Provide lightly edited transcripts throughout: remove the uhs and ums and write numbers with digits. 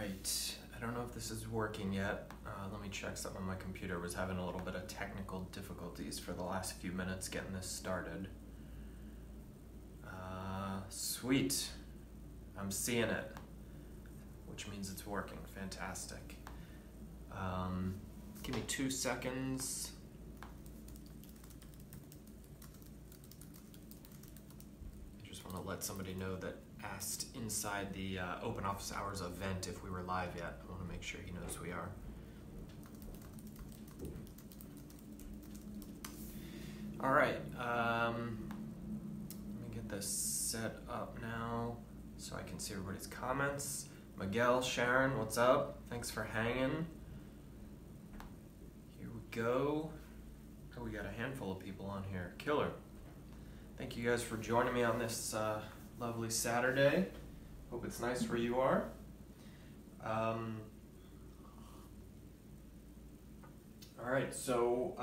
right, I don't know if this is working yet. Let me check something on my computer. Was having a little bit of technical difficulties for the last few minutes getting this started. Sweet. I'm seeing it, which means it's working. Fantastic. Give me 2 seconds. I just want to let somebody know that asked inside the open office hours event if we were live yet. I want to make sure he knows we are. All right, let me get this set up now so I can see everybody's comments. Miguel, Sharon, what's up? Thanks for hanging. Here we go. Oh, we got a handful of people on here. Killer. Thank you guys for joining me on this lovely Saturday. Hope it's nice where you are. All right, so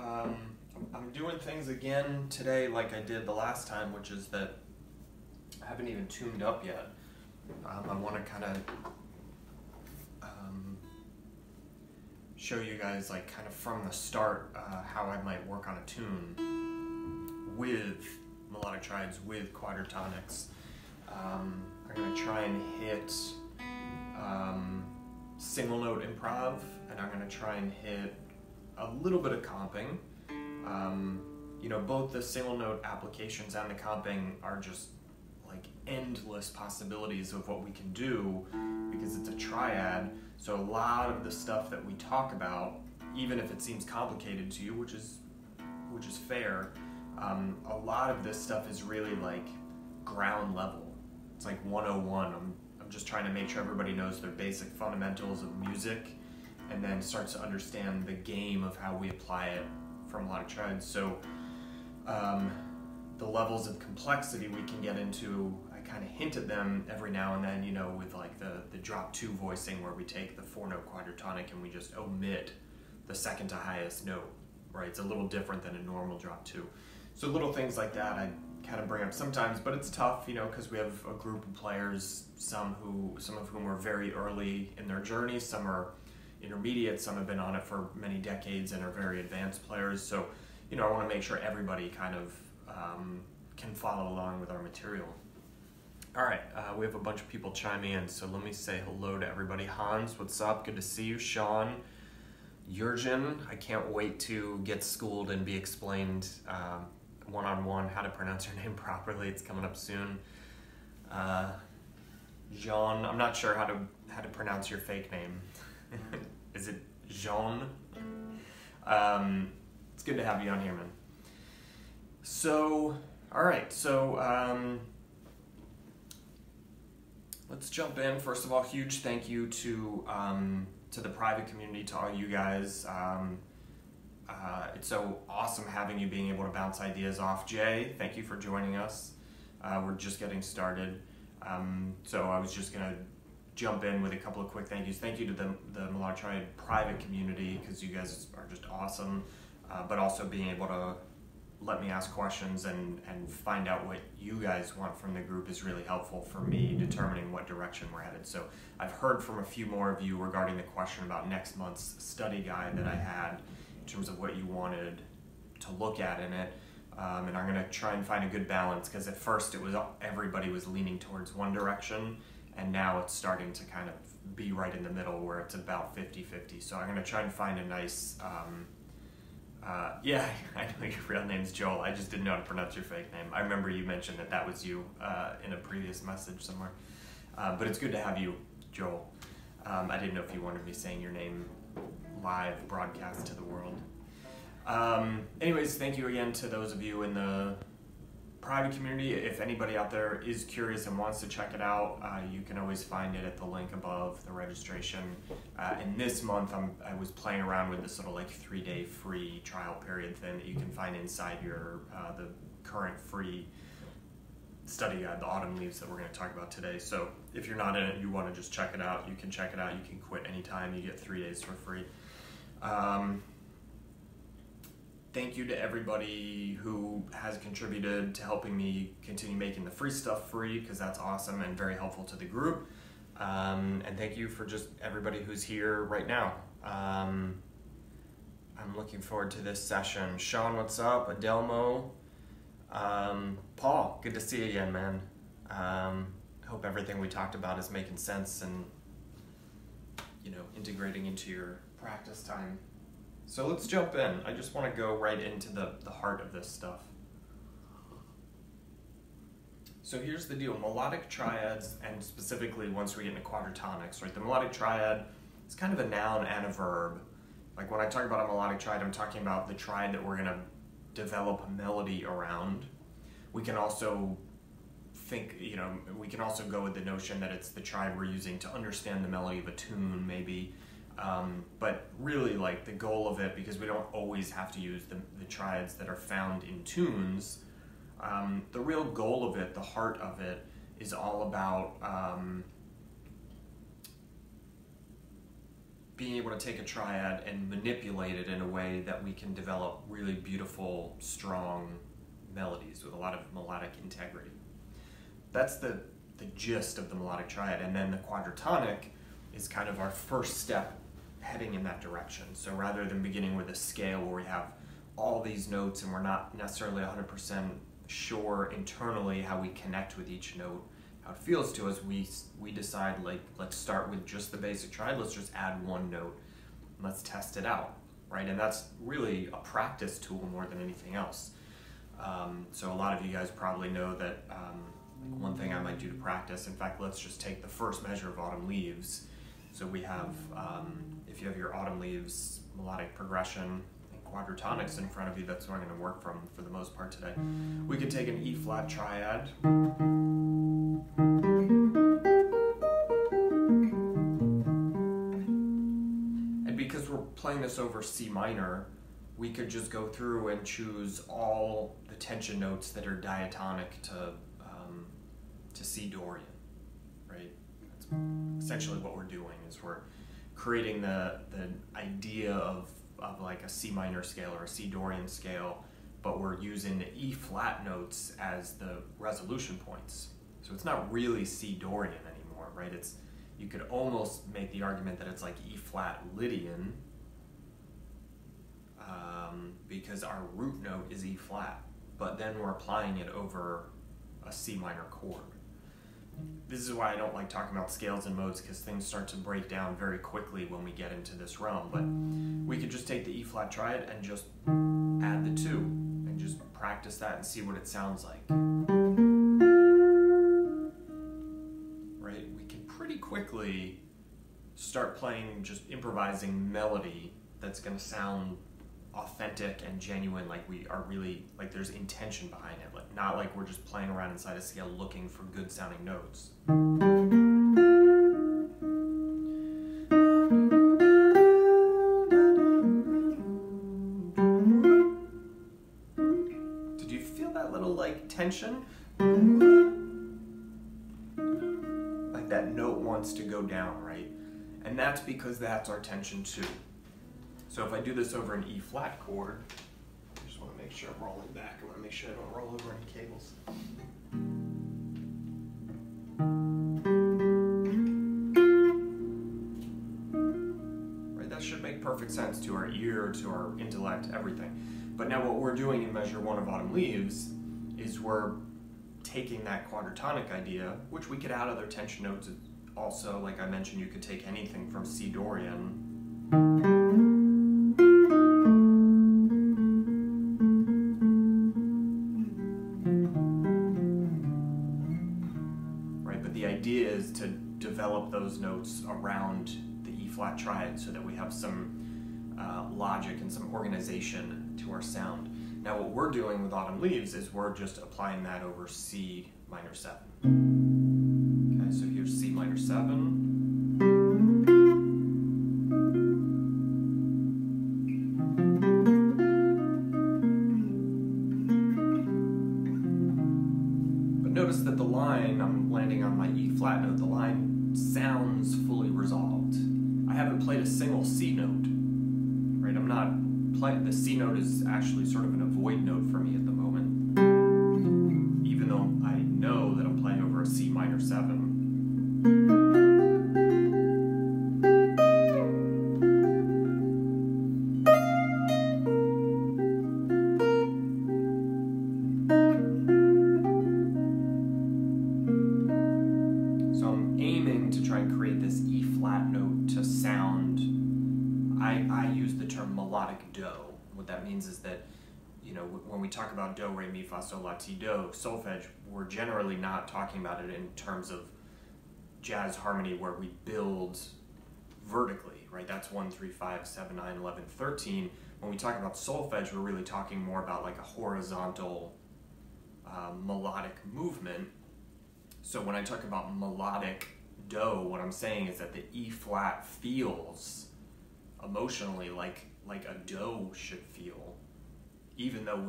I'm doing things again today like I did the last time, which is that I haven't even tuned up yet. I want to kind of show you guys, like, kind of from the start how I might work on a tune with melodic triads, with quadratonics. I'm going to try and hit single note improv, and I'm going to try and hit a little bit of comping. You know, both the single note applications and the comping are just like endless possibilities of what we can do because it's a triad. So a lot of the stuff that we talk about, even if it seems complicated to you, which is fair, a lot of this stuff is really like ground level. It's like 101. I'm just trying to make sure everybody knows their basic fundamentals of music and then starts to understand the game of how we apply it from melodic triads. So the levels of complexity we can get into, I kind of hint at them every now and then, you know, with like the drop 2 voicing where we take the 4-note quadratonic and we just omit the second to highest note, right? It's a little different than a normal drop 2. So little things like that I kind of bring up sometimes, but it's tough, you know, because we have a group of players, some of whom are very early in their journey, some are intermediate, some have been on it for many decades and are very advanced players. So, you know, I want to make sure everybody kind of can follow along with our material. All right, we have a bunch of people chiming in, so let me say hello to everybody. Hans, what's up? Good to see you. Sean, Jurgen, I can't wait to get schooled and be explained one-on-one how to pronounce your name properly. It's coming up soon. Jean, I'm not sure how to pronounce your fake name. Is it Jean? It's good to have you on here, man. So, all right, so let's jump in. First of all, huge thank you to the private community, to all you guys. It's so awesome having you, being able to bounce ideas off. Jay, thank you for joining us. We're just getting started. So I was just gonna jump in with a couple of quick thank yous. Thank you to the melodic triad private community, because you guys are just awesome, but also being able to let me ask questions and find out what you guys want from the group is really helpful for me determining what direction we're headed. So I've heard from a few more of you regarding the question about next month's study guide that I had in terms of what you wanted to look at in it. And I'm gonna try and find a good balance, because at first everybody was leaning towards one direction, and now it's starting to kind of be right in the middle where it's about 50-50. So I'm gonna try and find a nice, yeah, I know your real name's Joel. I just didn't know how to pronounce your fake name. I remember you mentioned that was you in a previous message somewhere. But it's good to have you, Joel. I didn't know if you wanted me saying your name live broadcast to the world. Anyways, thank you again to those of you in the private community. If anybody out there is curious and wants to check it out, you can always find it at the link above, the registration. And this month I was playing around with this sort of like 3-day free trial period thing that you can find inside your the current free study guide, the autumn leaves that we're going to talk about today. So if you're not in it, you want to just check it out, you can check it out. You can quit anytime. You get 3 days for free. Thank you to everybody who has contributed to helping me continue making the free stuff free, because that's awesome and very helpful to the group. And thank you for just everybody who's here right now. I'm looking forward to this session. Sean, what's up? Adelmo. Paul, good to see you again, man. Hope everything we talked about is making sense and, integrating into your practice time. So let's jump in. I just want to go right into the heart of this stuff. So here's the deal. Melodic triads, and specifically once we get into quadratonics, right? The melodic triad is kind of a noun and a verb. Like when I talk about a melodic triad, I'm talking about the triad that we're going to develop a melody around. We can also we can also go with the notion that it's the triad we're using to understand the melody of a tune, maybe. But really, like, the goal of it, because we don't always have to use the triads that are found in tunes, the real goal of it, the heart of it, is all about being able to take a triad and manipulate it in a way that we can develop really beautiful, strong melodies with a lot of melodic integrity. That's the gist of the melodic triad. And then the quadratonic is kind of our first step heading in that direction. So rather than beginning with a scale where we have all these notes and we're not necessarily 100% sure internally how we connect with each note, how it feels to us, we decide, like, let's start with just the basic triad, let's just add one note, and let's test it out, right? And that's really a practice tool more than anything else. So a lot of you guys probably know that one thing I might do to practice, in fact, let's just take the first measure of autumn leaves. So we have, if you have your autumn leaves melodic progression and quadratonics in front of you, that's what I'm going to work from for the most part today. We could take an E flat triad. And because we're playing this over C minor, we could just go through and choose all the tension notes that are diatonic to C Dorian, right? That's essentially what we're doing, is we're creating the idea of like a C minor scale or a C Dorian scale, but we're using the E flat notes as the resolution points. So it's not really C Dorian anymore, right? You could almost make the argument that it's like E flat Lydian, because our root note is E flat, but then we're applying it over a C minor chord. This is why I don't like talking about scales and modes, because things start to break down very quickly when we get into this realm. But we could just take the E flat triad and just add the two and just practice that and see what it sounds like. Right? We can pretty quickly start playing, just improvising melody that's going to sound authentic and genuine, like we are really, like there's intention behind it, like not like we're just playing around inside a scale looking for good sounding notes. Did you feel that little like tension? Like that note wants to go down, right? And that's because that's our tension too. So if I do this over an E flat chord, I just want to make sure I'm rolling back. I want to make sure I don't roll over any cables. Right, that should make perfect sense to our ear, to our intellect, everything. But now what we're doing in measure 1 of autumn leaves is we're taking that quadratonic idea, which we could add other tension notes also. Like I mentioned, you could take anything from C Dorian. To develop those notes around the E flat triad so that we have some logic and some organization to our sound. Now what we're doing with autumn leaves is we're just applying that over C minor 7. Okay, so here's C minor 7. Notice that the line, I'm landing on my E flat note, the line sounds fully resolved. I haven't played a single C note, right? I'm not playing, the C note is actually sort of an avoid note for me at the moment, even though I know that I'm playing over a C minor 7. term melodic do. What that means is that, you know, when we talk about do, re, mi, fa, sol, la, ti, do, solfege, we're generally not talking about it in terms of jazz harmony where we build vertically, right? That's 1, 3, 5, 7, 9, 11, 13. When we talk about solfege, we're really talking more about like a horizontal melodic movement. So when I talk about melodic do, what I'm saying is that the E flat feels emotionally like a do should feel, even though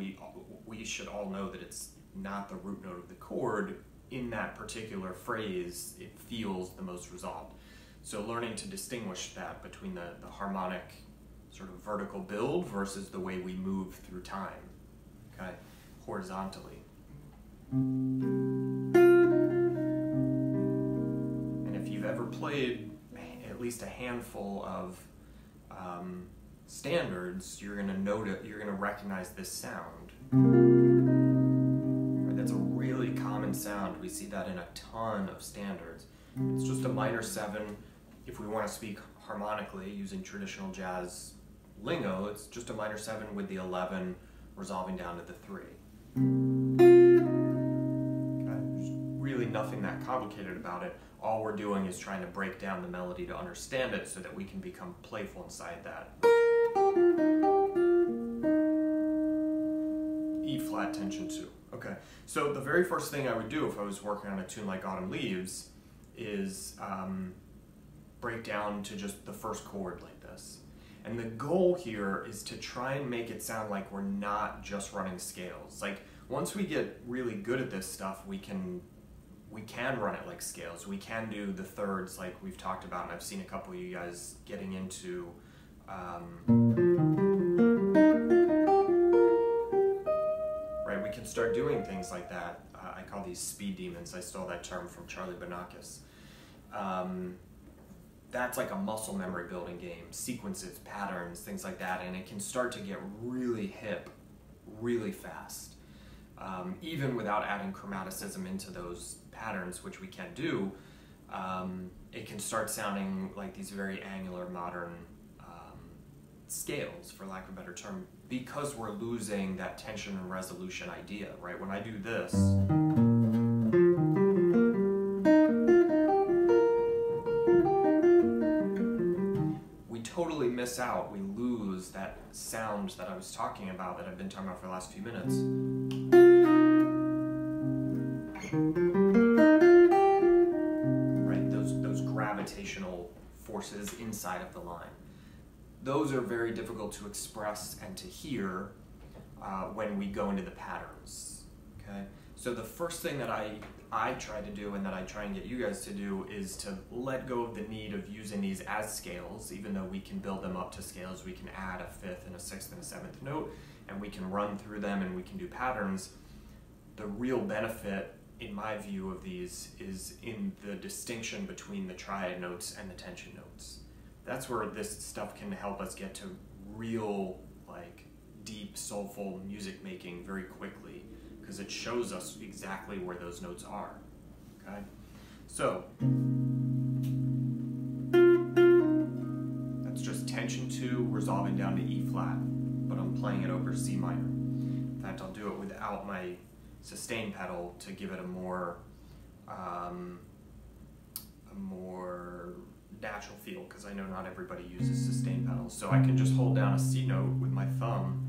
we should all know that it's not the root note of the chord. In that particular phrase, it feels the most resolved. So learning to distinguish that between the harmonic sort of vertical build versus the way we move through time, okay, horizontally. And if you've ever played at least a handful of standards, you're gonna recognize this sound. Right, that's a really common sound. We see that in a ton of standards. It's just a minor 7. If we want to speak harmonically using traditional jazz lingo, it's just a minor 7 with the 11 resolving down to the 3. Okay, there's really nothing that complicated about it. All we're doing is trying to break down the melody to understand it so that we can become playful inside that. E flat tension 2. Okay, so the very first thing I would do if I was working on a tune like Autumn Leaves is break down to just the first chord like this. And the goal here is to try and make it sound like we're not just running scales. Like once we get really good at this stuff, we can run it like scales. We can do the thirds like we've talked about, and I've seen a couple of you guys getting into right, we can start doing things like that. I call these speed demons. I stole that term from Charlie Banakis. That's like a muscle memory building game, sequences, patterns, things like that, and it can start to get really hip really fast. Even without adding chromaticism into those patterns, which we can do, it can start sounding like these very angular modern scales, for lack of a better term, because we're losing that tension and resolution idea, right? When I do this, we totally miss out. We lose that sound that I was talking about, that I've been talking about for the last few minutes. Right, those gravitational forces inside of the line. Those are very difficult to express and to hear when we go into the patterns, okay? So the first thing that I try to do, and that I try and get you guys to do, is to let go of the need of using these as scales. Even though we can build them up to scales, we can add a 5th and a 6th and a 7th note, and we can run through them and we can do patterns. The real benefit, in my view, of these is in the distinction between the triad notes and the tension notes. That's where this stuff can help us get to real, like, deep, soulful music making very quickly, because it shows us exactly where those notes are, okay? So, that's just tension 2 resolving down to E flat, but I'm playing it over C minor. In fact, I'll do it without my sustain pedal to give it a more natural feel, because I know not everybody uses sustain pedals. So I can just hold down a C note with my thumb.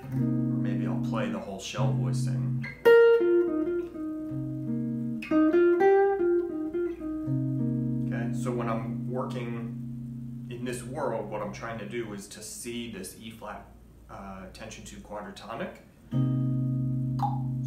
Or maybe I'll play the whole shell voicing. Okay, so when I'm working in this world, what I'm trying to do is to see this E flat tension 2 quadratonic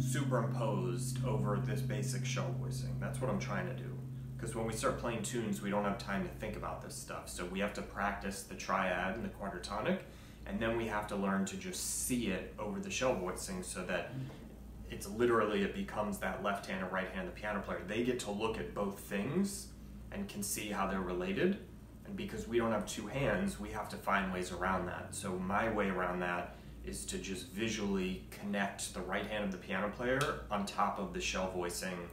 superimposed over this basic shell voicing. That's what I'm trying to do. Because when we start playing tunes, we don't have time to think about this stuff. So we have to practice the triad and the quadratonic, and then we have to learn to just see it over the shell voicing, so that it's literally, it becomes that left hand and right hand, the piano player. They get to look at both things and can see how they're related. And because we don't have two hands, we have to find ways around that. So my way around that is to just visually connect the right hand of the piano player on top of the shell voicing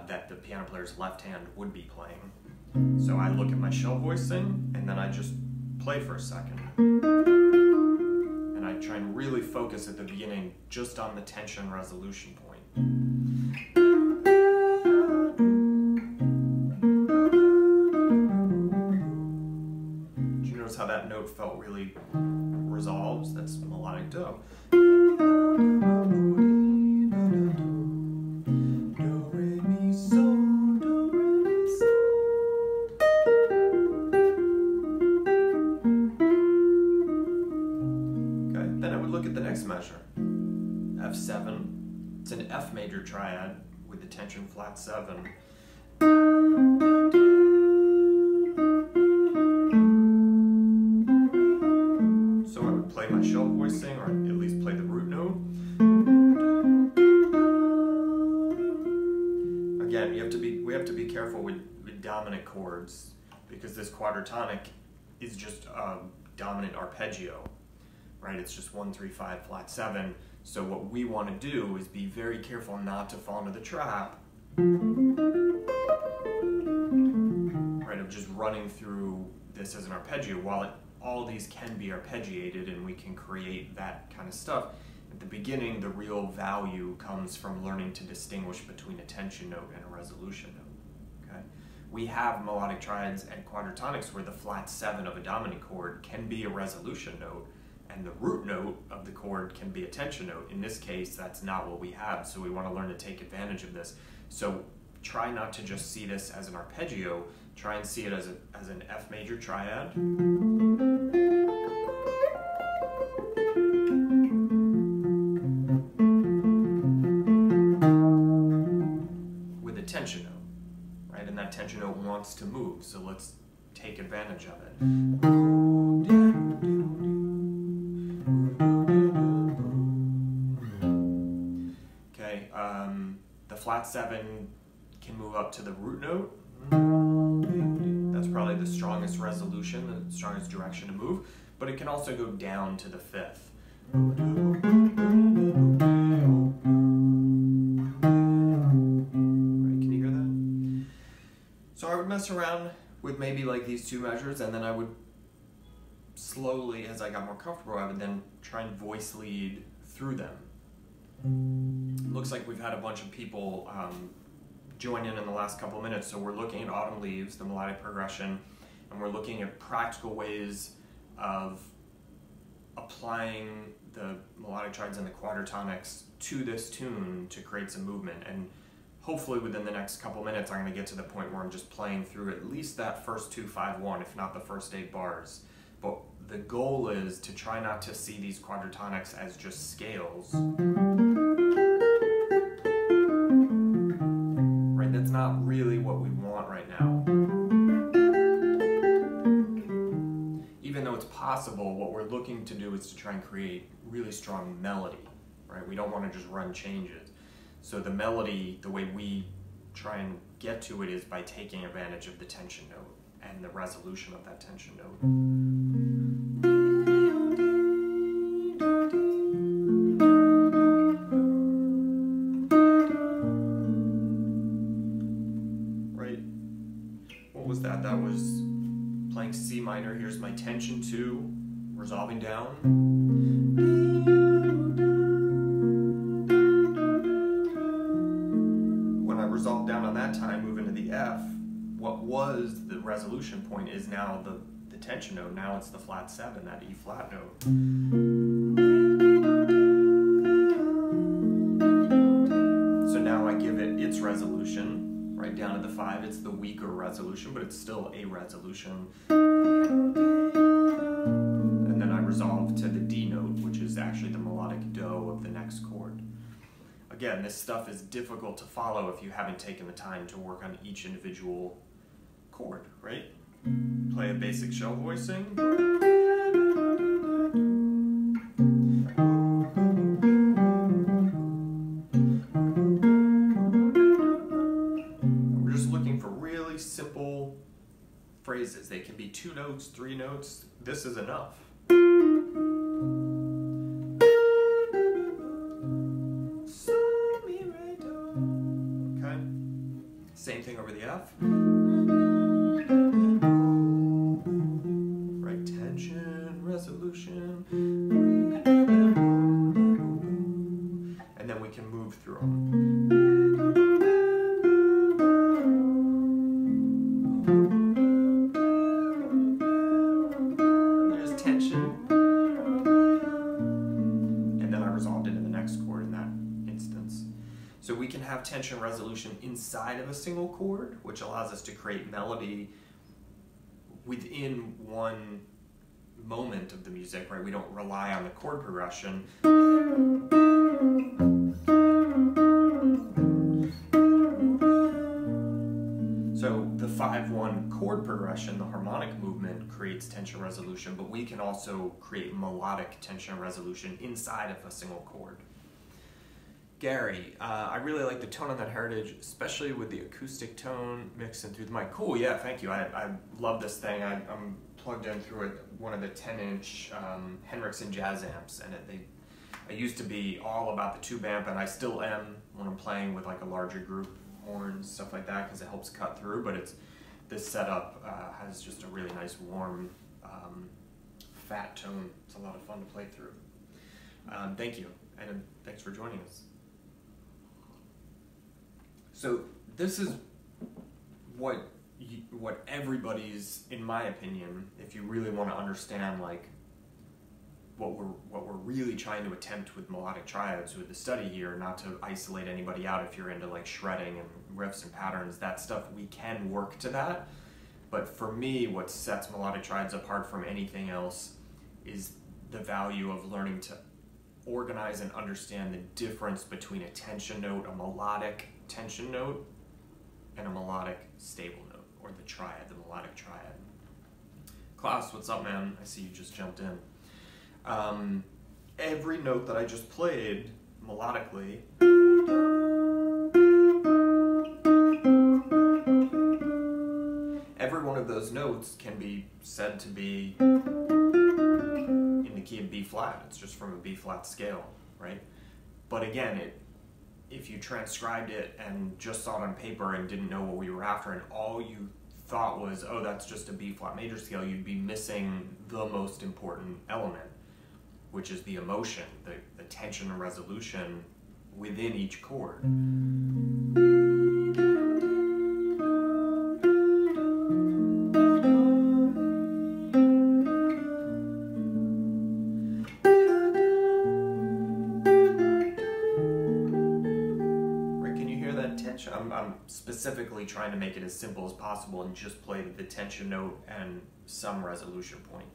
that the piano player's left hand would be playing. So I look at my shell voicing, and then I just play for a second. And I try and really focus at the beginning just on the tension resolution point. Did you notice how that note felt really resolves? That's melodic do. Measure F7. It's an F major triad with the tension flat 7. So I would play my shell voicing, or at least play the root note. Again, we have to be careful with dominant chords, because this quadratonic is just a dominant arpeggio. Right, it's just 1, 3, 5, flat 7. So what we want to do is be very careful not to fall into the trap, right, of just running through this as an arpeggio. While all these can be arpeggiated and we can create that kind of stuff, at the beginning the real value comes from learning to distinguish between a tension note and a resolution note. Okay, we have melodic triads and quadratonics where the flat 7 of a dominant chord can be a resolution note, and the root note of the chord can be a tension note. In this case, that's not what we have, so we want to learn to take advantage of this. So try not to just see this as an arpeggio, try and see it as an F major triad. With a tension note, right? And that tension note wants to move, so let's take advantage of it. The flat 7 can move up to the root note. That's probably the strongest resolution, the strongest direction to move, but it can also go down to the 5th. Right, can you hear that? So I would mess around with maybe like these two measures, and then I would slowly, as I got more comfortable, I would then try and voice lead through them. Looks like we've had a bunch of people join in the last couple of minutes, so we're looking at Autumn Leaves, the melodic progression, and we're looking at practical ways of applying the melodic triads and the quadratonics to this tune to create some movement. And hopefully within the next couple minutes I'm going to get to the point where I'm just playing through at least that first 2-5-1, if not the first 8 bars. But the goal is to try not to see these quadratonics as just scales. Right? That's not really what we want right now. Even though it's possible, what we're looking to do is to try and create really strong melody. Right? We don't want to just run changes. So the melody, the way we try and get to it is by taking advantage of the tension note and the resolution of that tension note. Right? What was that? That was playing C minor. Here's my tension 2, resolving down. Resolve down on that time, move into the F. What was the resolution point is now the tension note. Now it's the flat 7, that E flat note. So now I give it its resolution, right down to the 5. It's the weaker resolution, but it's still a resolution. And then I resolve to the D note, which is actually the melodic do of the next chord. Again, this stuff is difficult to follow if you haven't taken the time to work on each individual chord, right? Play a basic shell voicing. We're just looking for really simple phrases. They can be 2 notes, 3 notes. This is enough. F. Right, tension, resolution. And then we can move through them. There's tension. And then I resolved it in the next chord in that instance. So we can have tension resolution inside of a single chord, which allows us to create melody within one moment of the music, right? We don't rely on the chord progression. So the 5-1 chord progression, the harmonic movement, creates tension resolution, but we can also create melodic tension resolution inside of a single chord. Gary, I really like the tone on that Heritage, especially with the acoustic tone mixing through the mic. Cool, yeah, thank you. I love this thing. I'm plugged in through one of the 10-inch Henriksen jazz amps, and I used to be all about the tube amp, and I still am when I'm playing with like a larger group, horns, stuff like that, because it helps cut through. But this setup has just a really nice, warm, fat tone. It's a lot of fun to play through. Thank you, and thanks for joining us. So this is what everybody's, in my opinion, if you really want to understand like what we're really trying to attempt with melodic triads with the study here, not to isolate anybody out if you're into like shredding and riffs and patterns, that stuff, we can work to that. But for me, what sets melodic triads apart from anything else is the value of learning to organize and understand the difference between a tension note, a melodic tension note, and a melodic stable note, or the triad, the melodic triad. Klaus, what's up, man? I see you just jumped in. Every note that I just played melodically every one of those notes can be said to be in the key of B flat. It's just from a B flat scale, right? But again, if you transcribed it and just saw it on paper and didn't know what we were after, and all you thought was, oh, that's just a B flat major scale, you'd be missing the most important element, which is the emotion, the tension and resolution within each chord. I'm specifically trying to make it as simple as possible and just play the tension note and some resolution point.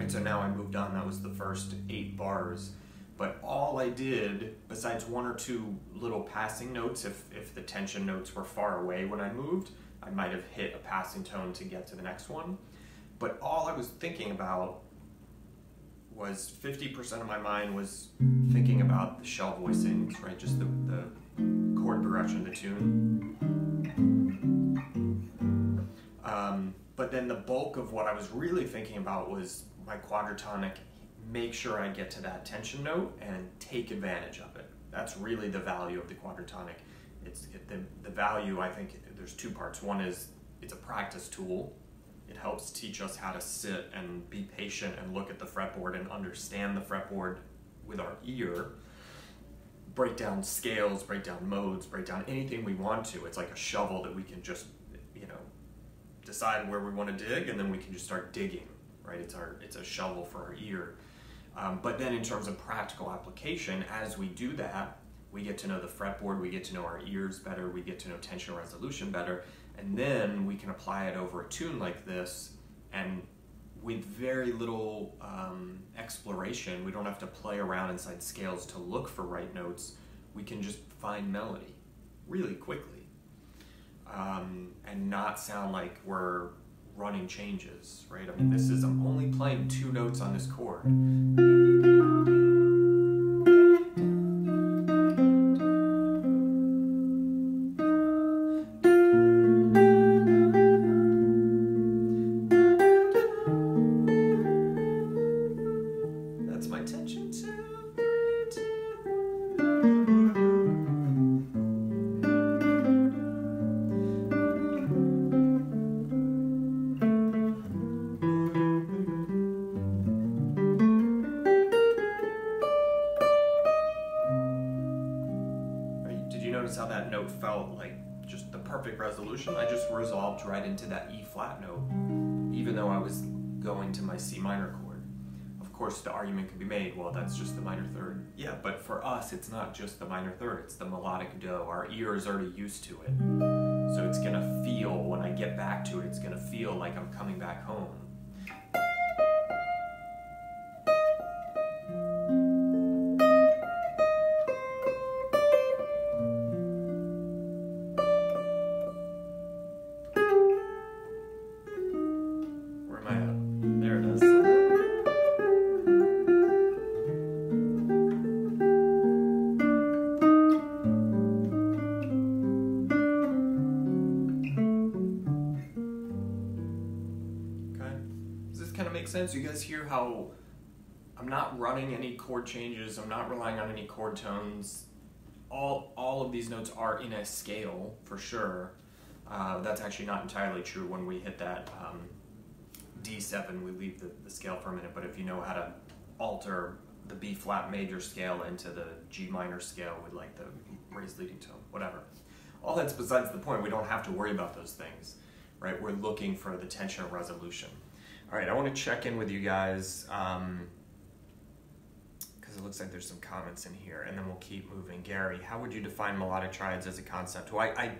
So now I moved on. That was the first 8 bars. But all I did, besides 1 or 2 little passing notes, if the tension notes were far away when I moved, I might have hit a passing tone to get to the next one. But all I was thinking about was 50% of my mind was thinking about the shell voicings, right? Just the chord progression, the tune. But then the bulk of what I was really thinking about was my quadratonic, make sure I get to that tension note and take advantage of it. That's really the value of the quadratonic. The value, I think, there's 2 parts. One is it's a practice tool. It helps teach us how to sit and be patient and look at the fretboard and understand the fretboard with our ear. Break down scales, break down modes, break down anything we want to. It's like a shovel that we can just, decide where we want to dig, and then we can just start digging, right? It's a shovel for our ear. But then in terms of practical application, as we do that, we get to know the fretboard, we get to know our ears better, we get to know tension resolution better, and then we can apply it over a tune like this, and with very little exploration, we don't have to play around inside scales to look for right notes. We can just find melody really quickly. and not sound like we're running changes, right? I mean, I'm only playing 2 notes on this chord. That's my tension 2, 3, 2. Did you notice how that note felt like just the perfect resolution? I just resolved right into that E flat note, even though I was going to my C minor chord. Of course, the argument could be made, well, that's just the minor third. Yeah, but for us, it's not just the minor third, it's the melodic do. Our ear is already used to it. So it's gonna feel, when I get back to it, it's gonna feel like I'm coming back home. Where am I at? There it is. Make sense? You guys hear how I'm not running any chord changes, I'm not relying on any chord tones. All of these notes are in a scale for sure. That's actually not entirely true. When we hit that D7, we leave the scale for a minute, but if you know how to alter the B flat major scale into the G minor scale with like the raised leading tone, whatever. All that's besides the point. We don't have to worry about those things, right? We're looking for the tension of resolution. All right, I want to check in with you guys because it looks like there's some comments in here, and then we'll keep moving. Gary, how would you define melodic triads as a concept? Well, I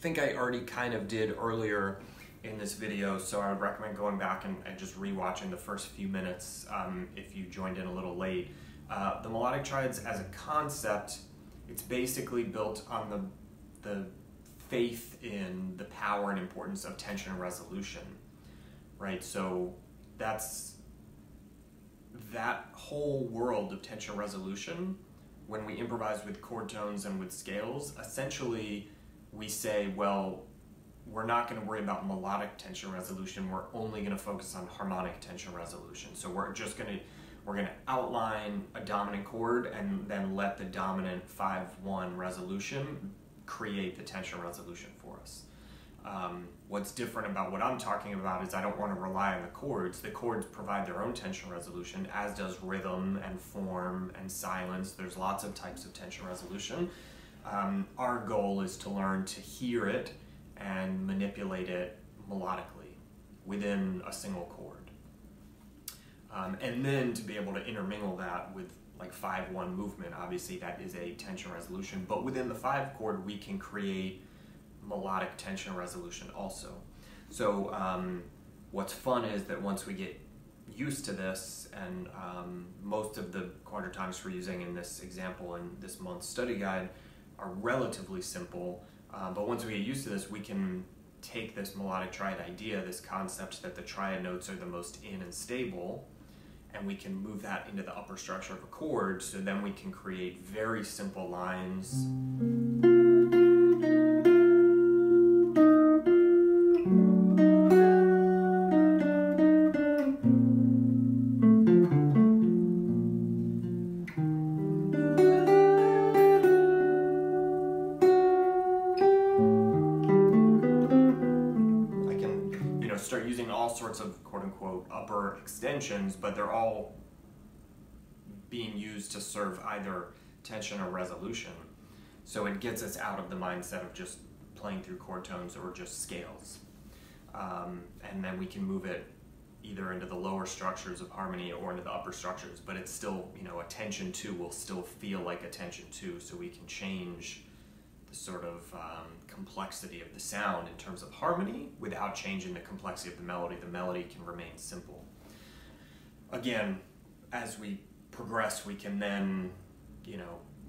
think I already kind of did earlier in this video, so I would recommend going back and just rewatching the first few minutes if you joined in a little late. The melodic triads as a concept, it's basically built on the faith in the power and importance of tension and resolution. Right, so that's that whole world of tension resolution. When we improvise with chord tones and with scales, essentially we say, well, we're not going to worry about melodic tension resolution. We're only going to focus on harmonic tension resolution. So we're going to outline a dominant chord and then let the dominant 5-1 resolution create the tension resolution for us. What's different about what I'm talking about is I don't want to rely on the chords. The chords provide their own tension resolution, as does rhythm and form and silence. There's lots of types of tension resolution. Our goal is to learn to hear it and manipulate it melodically within a single chord. And then to be able to intermingle that with like 5-1 movement. Obviously that is a tension resolution, but within the 5 chord we can create melodic tension resolution also. So what's fun is that once we get used to this, and most of the quadratonics we're using in this example in this month's study guide are relatively simple, but once we get used to this, we can take this melodic triad idea, this concept that the triad notes are the most in and stable, and we can move that into the upper structure of a chord, so then we can create very simple lines. Start using all sorts of quote-unquote upper extensions, but they're all being used to serve either tension or resolution. So it gets us out of the mindset of just playing through chord tones or just scales. And then we can move it either into the lower structures of harmony or into the upper structures, but it's still, a tension 2 will still feel like a tension 2, so we can change the sort of complexity of the sound in terms of harmony without changing the complexity of the melody. The melody can remain simple. Again, as we progress, we can then,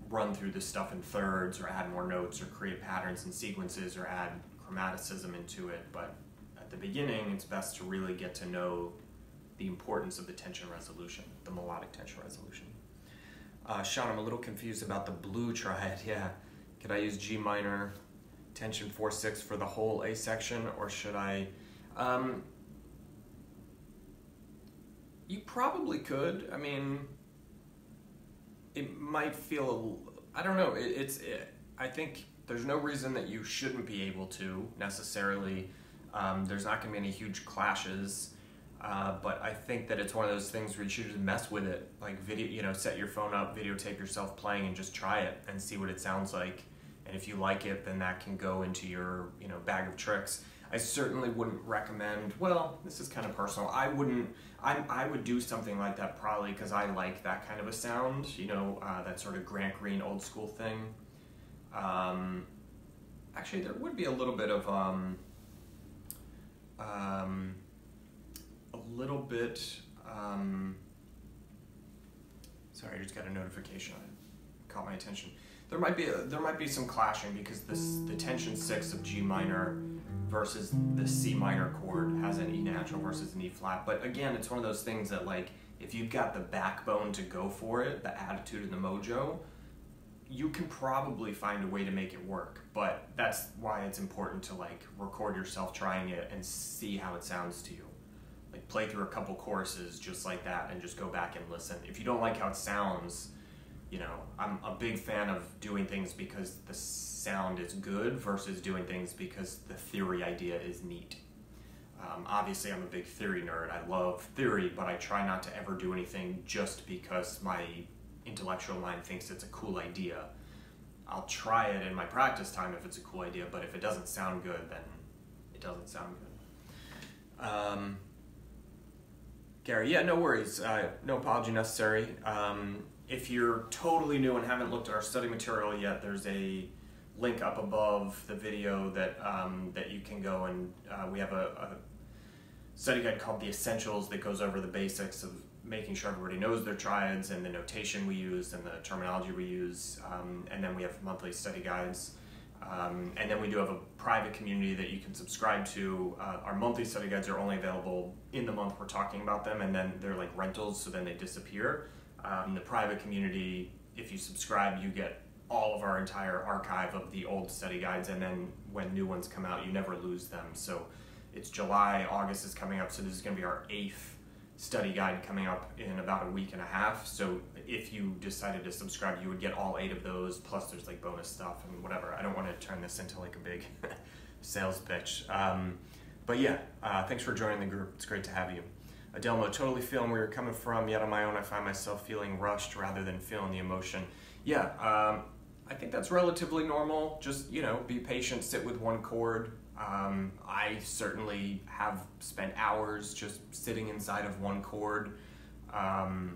run through this stuff in thirds or add more notes or create patterns and sequences or add chromaticism into it, but at the beginning, it's best to really get to know the importance of the tension resolution, the melodic tension resolution. Sean, I'm a little confused about the blue triad. Yeah, could I use G minor tension 4/6 for the whole A section, or should I? You probably could. I mean, it might feel, I don't know, I think there's no reason that you shouldn't be able to necessarily. There's not going to be any huge clashes, but I think that it's one of those things where you should just mess with it, like set your phone up, videotape yourself playing, and just try it and see what it sounds like. And if you like it, then that can go into your bag of tricks. I certainly wouldn't recommend, well, this is kind of personal, I would do something like that probably because I like that kind of a sound, that sort of Grant Green old school thing. Actually, there would be a little bit of, sorry, I just got a notification, it caught my attention. There might be some clashing because the tension 6 of G minor versus the C minor chord has an E natural versus an E flat. But again, it's one of those things that, like, if you've got the backbone to go for it, the attitude and the mojo, you can probably find a way to make it work. But that's why it's important to, like, record yourself trying it and see how it sounds to you. Like, play through a couple choruses just like that and just go back and listen. If you don't like how it sounds, I'm a big fan of doing things because the sound is good versus doing things because the theory idea is neat. Obviously, I'm a big theory nerd. I love theory, but I try not to ever do anything just because my intellectual mind thinks it's a cool idea. I'll try it in my practice time if it's a cool idea, but if it doesn't sound good, then it doesn't sound good. Gary, yeah, no worries. No apology necessary. If you're totally new and haven't looked at our study material yet, there's a link up above the video that you can go and we have a study guide called The Essentials that goes over the basics of making sure everybody knows their triads and the notation we use and the terminology we use. And then we have monthly study guides. And then we do have a private community that you can subscribe to. Our monthly study guides are only available in the month we're talking about them, and then they're like rentals, so then they disappear. The private community, if you subscribe, you get all of our entire archive of the old study guides, and then when new ones come out, you never lose them. So it's July, August is coming up, so this is going to be our 8th study guide coming up in about a week and a half. So if you decided to subscribe, you would get all 8 of those, plus there's like bonus stuff and whatever. I don't want to turn this into like a big sales pitch. But yeah, thanks for joining the group. It's great to have you. Adelmo, totally feeling where you're coming from, yet on my own I find myself feeling rushed rather than feeling the emotion. Yeah, I think that's relatively normal. Just, be patient, sit with one chord. I certainly have spent hours just sitting inside of one chord, and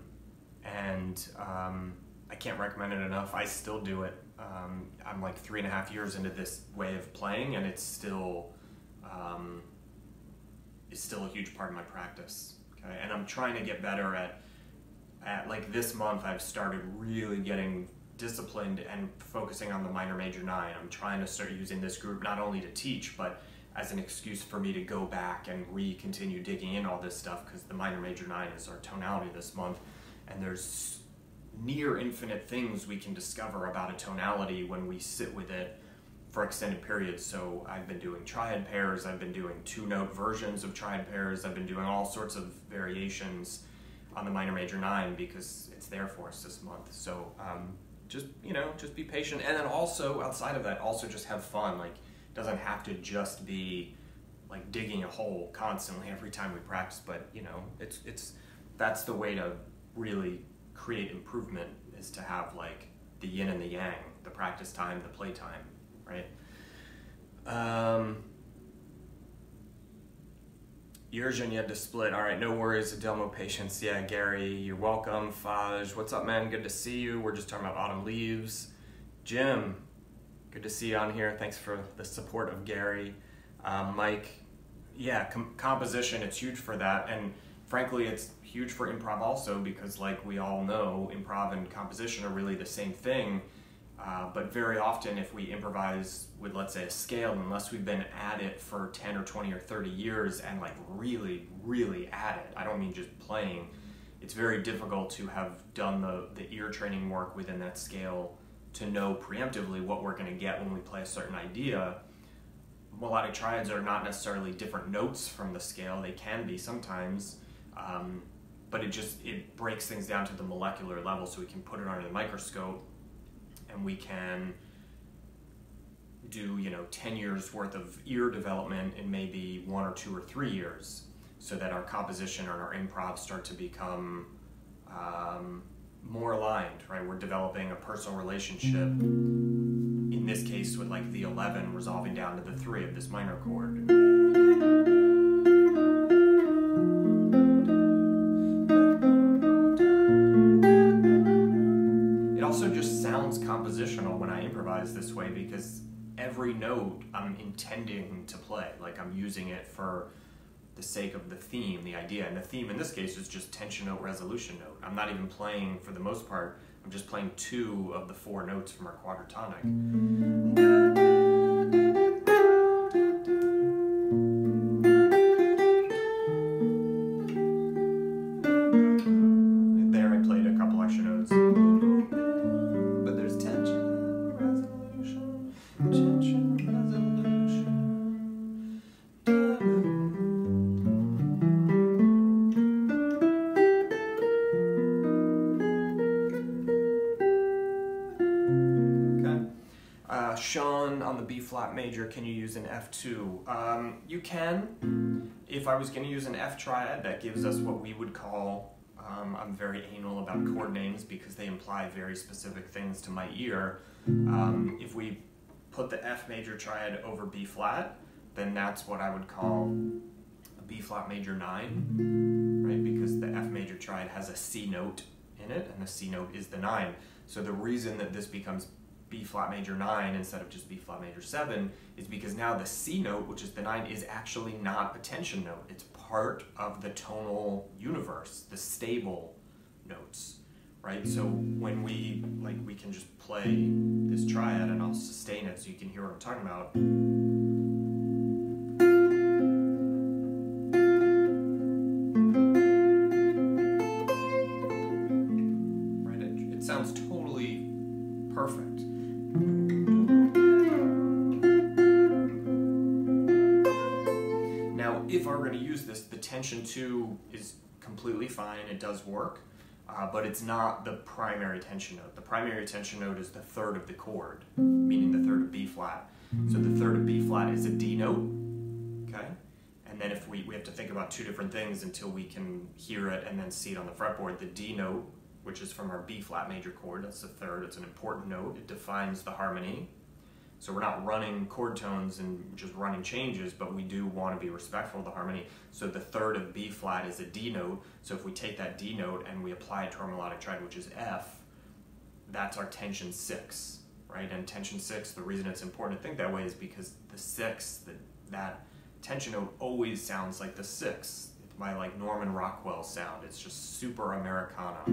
I can't recommend it enough. I still do it. I'm like 3.5 years into this way of playing, and it's still a huge part of my practice. Okay, and I'm trying to get better at like this month. I've started really getting disciplined and focusing on the minor major 9. I'm trying to start using this group not only to teach, but as an excuse for me to go back and continue digging in all this stuff, because the minor major 9 is our tonality this month, and there's near infinite things we can discover about a tonality when we sit with it for extended periods. So I've been doing triad pairs, I've been doing 2-note versions of triad pairs, I've been doing all sorts of variations on the minor major 9 because it's there for us this month. So just be patient, and then also outside of that, also just have fun. Like, it doesn't have to just be like digging a hole constantly every time we practice, but that's the way to really create improvement, is to have like the yin and the yang, the practice time, the play time, right? Yurgen, you had to split. All right, no worries. Adelmo, patience. Yeah, Gary, you're welcome. Faj, what's up, man? Good to see you. We're just talking about autumn leaves. Jim, good to see you on here. Thanks for the support of Gary. Mike, yeah, composition, it's huge for that. And frankly, it's huge for improv also, because like we all know, improv and composition are really the same thing. But very often if we improvise with, let's say, a scale, unless we've been at it for 10 or 20 or 30 years and like really, really at it, I don't mean just playing, it's very difficult to have done the ear training work within that scale to know preemptively what we're going to get when we play a certain idea. Melodic triads are not necessarily different notes from the scale. They can be sometimes, but it breaks things down to the molecular level, so we can put it under the microscope and we can do 10 years worth of ear development in maybe 1 or 2 or 3 years, so that our composition or our improv start to become more aligned, right? We're developing a personal relationship, in this case with like the 11 resolving down to the 3 of this minor chord. It also just sounds compositional when I improvise this way, because every note I'm intending to play, like I'm using it for the sake of the theme, the idea. And the theme in this case is just tension note, resolution note. I'm not even playing, for the most part, I'm just playing 2 of the 4 notes from our quadratonic. There I played a couple extra notes. But there's tension, resolution, tension, resolution. Sean, on the B flat major, can you use an F2? You can. If I was going to use an F triad, that gives us what we would call, I'm very anal about chord names because they imply very specific things to my ear. If we put the F major triad over B flat, then that's what I would call a B flat major 9, right? Because the F major triad has a C note in it, and the C note is the 9. So the reason that this becomes B flat major 9 instead of just B flat major 7 is because now the C note, which is the 9, is actually not a tension note. It's part of the tonal universe, the stable notes, right? So when we can just play this triad, and I'll sustain it so you can hear what I'm talking about. Right? It sounds totally perfect. Now, if I were going to use this, the tension 2 is completely fine, it does work, but it's not the primary tension note. The primary tension note is the 3rd of the chord, meaning the 3rd of B flat. So the 3rd of B flat is a D note, okay? And then if we have to think about 2 different things until we can hear it and then see it on the fretboard. The D note, which is from our B flat major chord, that's the 3rd, it's an important note, it defines the harmony. So we're not running chord tones and just running changes, but we do want to be respectful of the harmony. So the 3rd of B flat is a D note, so if we take that D note and we apply it to our melodic triad, which is F, that's our tension 6, right? And tension 6, the reason it's important to think that way is because the 6, that tension note always sounds like the 6. It's my like Norman Rockwell sound, it's just super Americana.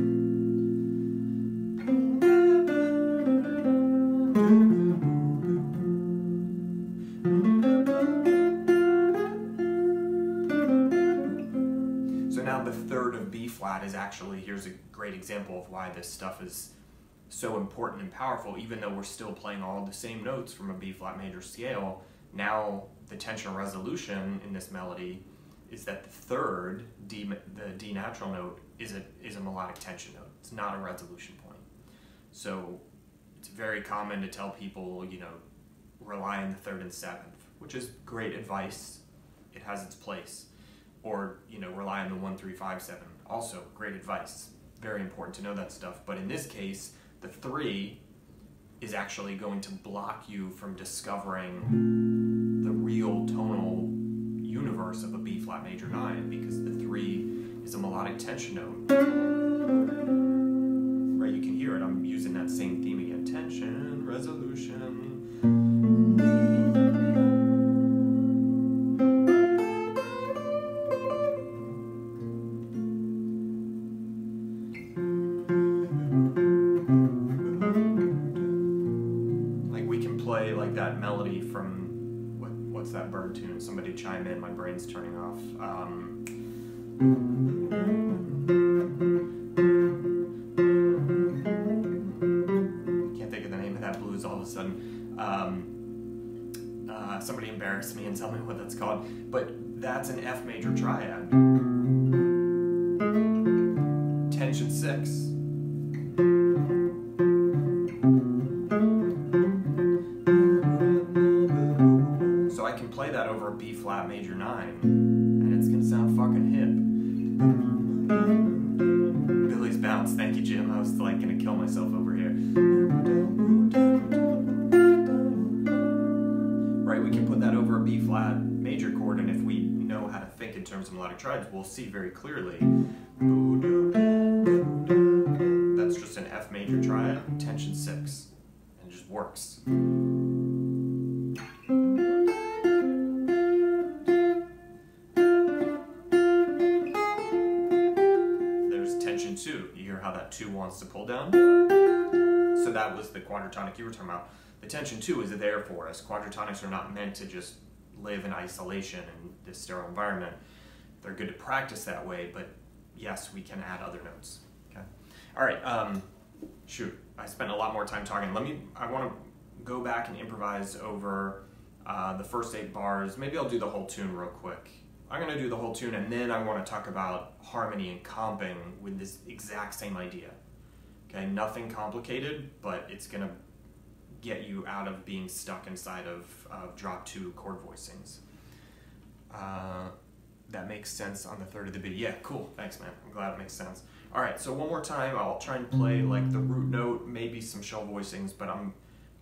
So now the 3rd of B flat is actually, here's a great example of why this stuff is so important and powerful, even though we're still playing all the same notes from a B flat major scale. Now the tension resolution in this melody is that the 3rd, the D natural note, is a melodic tension note. It's not a resolution point. So it's very common to tell people, rely on the 3rd and 7th, which is great advice. It has its place. Or, rely on the 1, 3, 5, 7. Also great advice. Very important to know that stuff. But in this case, the 3 is actually going to block you from discovering the real tonal universe of a B flat major 9, because the 3 is a melodic tension note. Right, you can hear it. I'm using that same theme again. Tension, resolution. that melody from, what's that bird tune? Somebody chime in, my brain's turning off. Can't think of the name of that blues all of a sudden. Somebody embarrass me and tell me what that's called. But that's an F major triad. Tension 6. So I can play that over a B flat major 9, and it's gonna sound fucking hip. Billy's bounce, thank you, Jim. I was like gonna kill myself over here. Right, we can put that over a B flat major chord, and if we know how to think in terms of melodic triads, we'll see very clearly. That's just an F major triad, tension 6, and it just works. There's tension 2. You hear how that 2 wants to pull down? So that was the quadratonic you were talking about. The tension 2 is there for us. Quadratonics are not meant to just live in isolation in this sterile environment. They're good to practice that way, but yes, we can add other notes. Okay. All right. Shoot, I spent a lot more time talking. I want to go back and improvise over the first 8 bars. Maybe I'll do the whole tune real quick. I'm going to do the whole tune, and then I want to talk about harmony and comping with this exact same idea. Okay, nothing complicated, but it's going to get you out of being stuck inside of drop 2 chord voicings. That makes sense on the third of the beat. Yeah, cool. Thanks, man. I'm glad it makes sense. All right, so one more time, I'll try and play like the root note, maybe some shell voicings, but I'm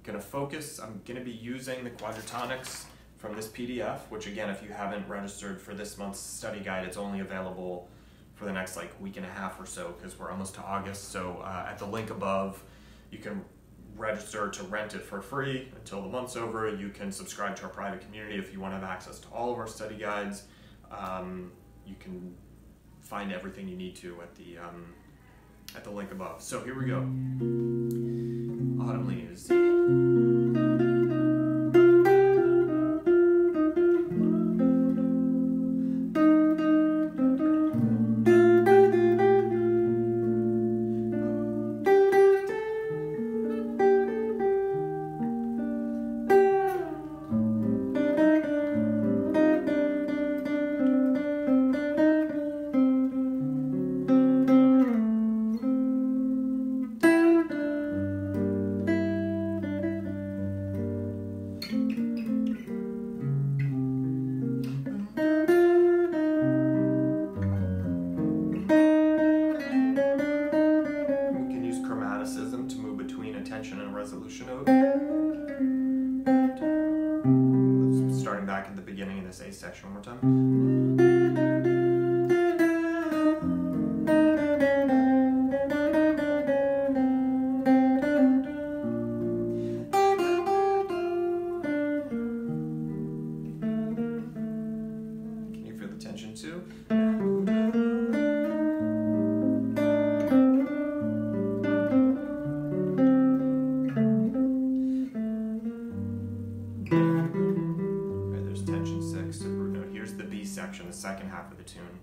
gonna focus. I'm gonna be using the quadratonics from this PDF, which again, if you haven't registered for this month's study guide, it's only available for the next like week and a half or so, because we're almost to August. So at the link above, you can register to rent it for free until the month's over. You can subscribe to our private community if you want to have access to all of our study guides. You can find everything you need to at the link above. So here we go. Autumn leaves. Starting back at the beginning of this A section one more time. Can you feel the tension too? Section, the second half of the tune.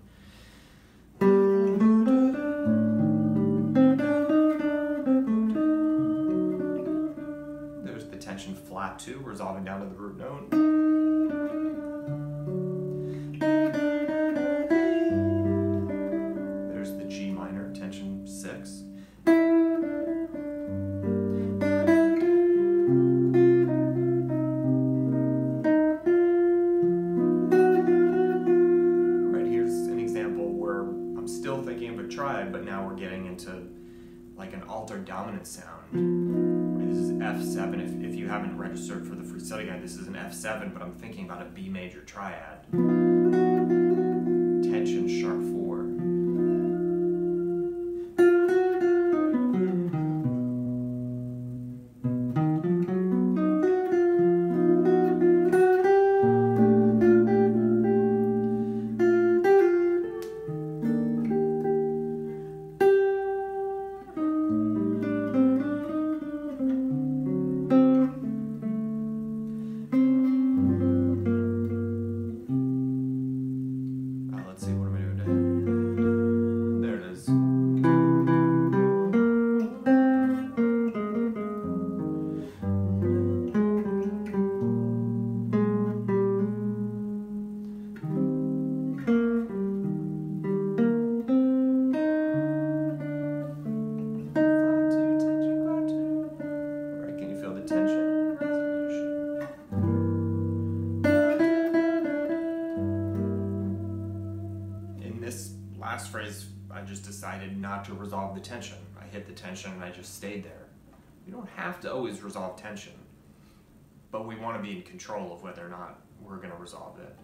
There's the tension flat 2, resolving down to the root note. There's the G minor, tension 6. Triad, but now we're getting into like an altered dominant sound. This is F7. If you haven't registered for the free study guide, this is an F7, but I'm thinking about a B major triad. Tension sharp 4. decided not to resolve the tension. I hit the tension and I just stayed there. We don't have to always resolve tension, but we want to be in control of whether or not we're going to resolve it.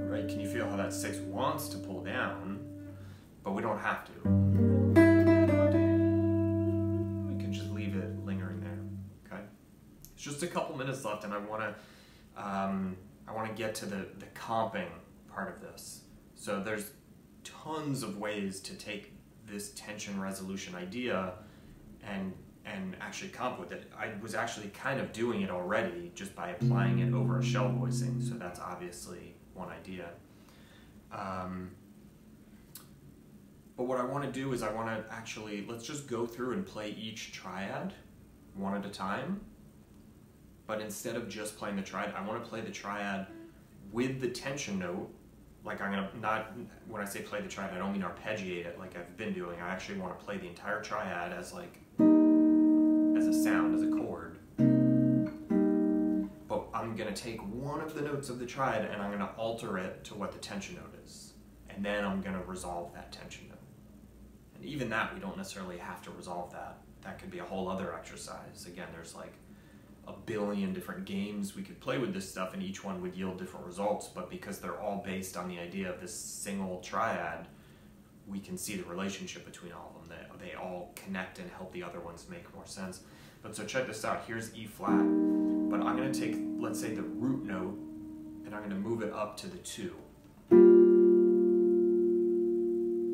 Right? Can you feel how that 6 wants to pull down, but we don't have to. We can just leave it lingering there. Okay? It's just a couple minutes left, and I want to get to the comping part of this. So there's tons of ways to take this tension resolution idea and actually comp with it. I was actually kind of doing it already just by applying it over a shell voicing, so that's obviously one idea. But what I want to do is I want to actually, let's just go through and play each triad one at a time. But instead of just playing the triad, I want to play the triad with the tension note. Like I'm going to, not, when I say play the triad, I don't mean arpeggiate it like I've been doing. I actually want to play the entire triad as like, as a sound, as a chord. But I'm going to take one of the notes of the triad and I'm going to alter it to what the tension note is. And then I'm going to resolve that tension note. And even that, we don't necessarily have to resolve that. That could be a whole other exercise. Again, there's like a billion different games we could play with this stuff, and each one would yield different results, but because they're all based on the idea of this single triad, we can see the relationship between all of them. They all connect and help the other ones make more sense. But so check this out. Here's E flat, but I'm going to take, let's say, the root note, and I'm going to move it up to the 2.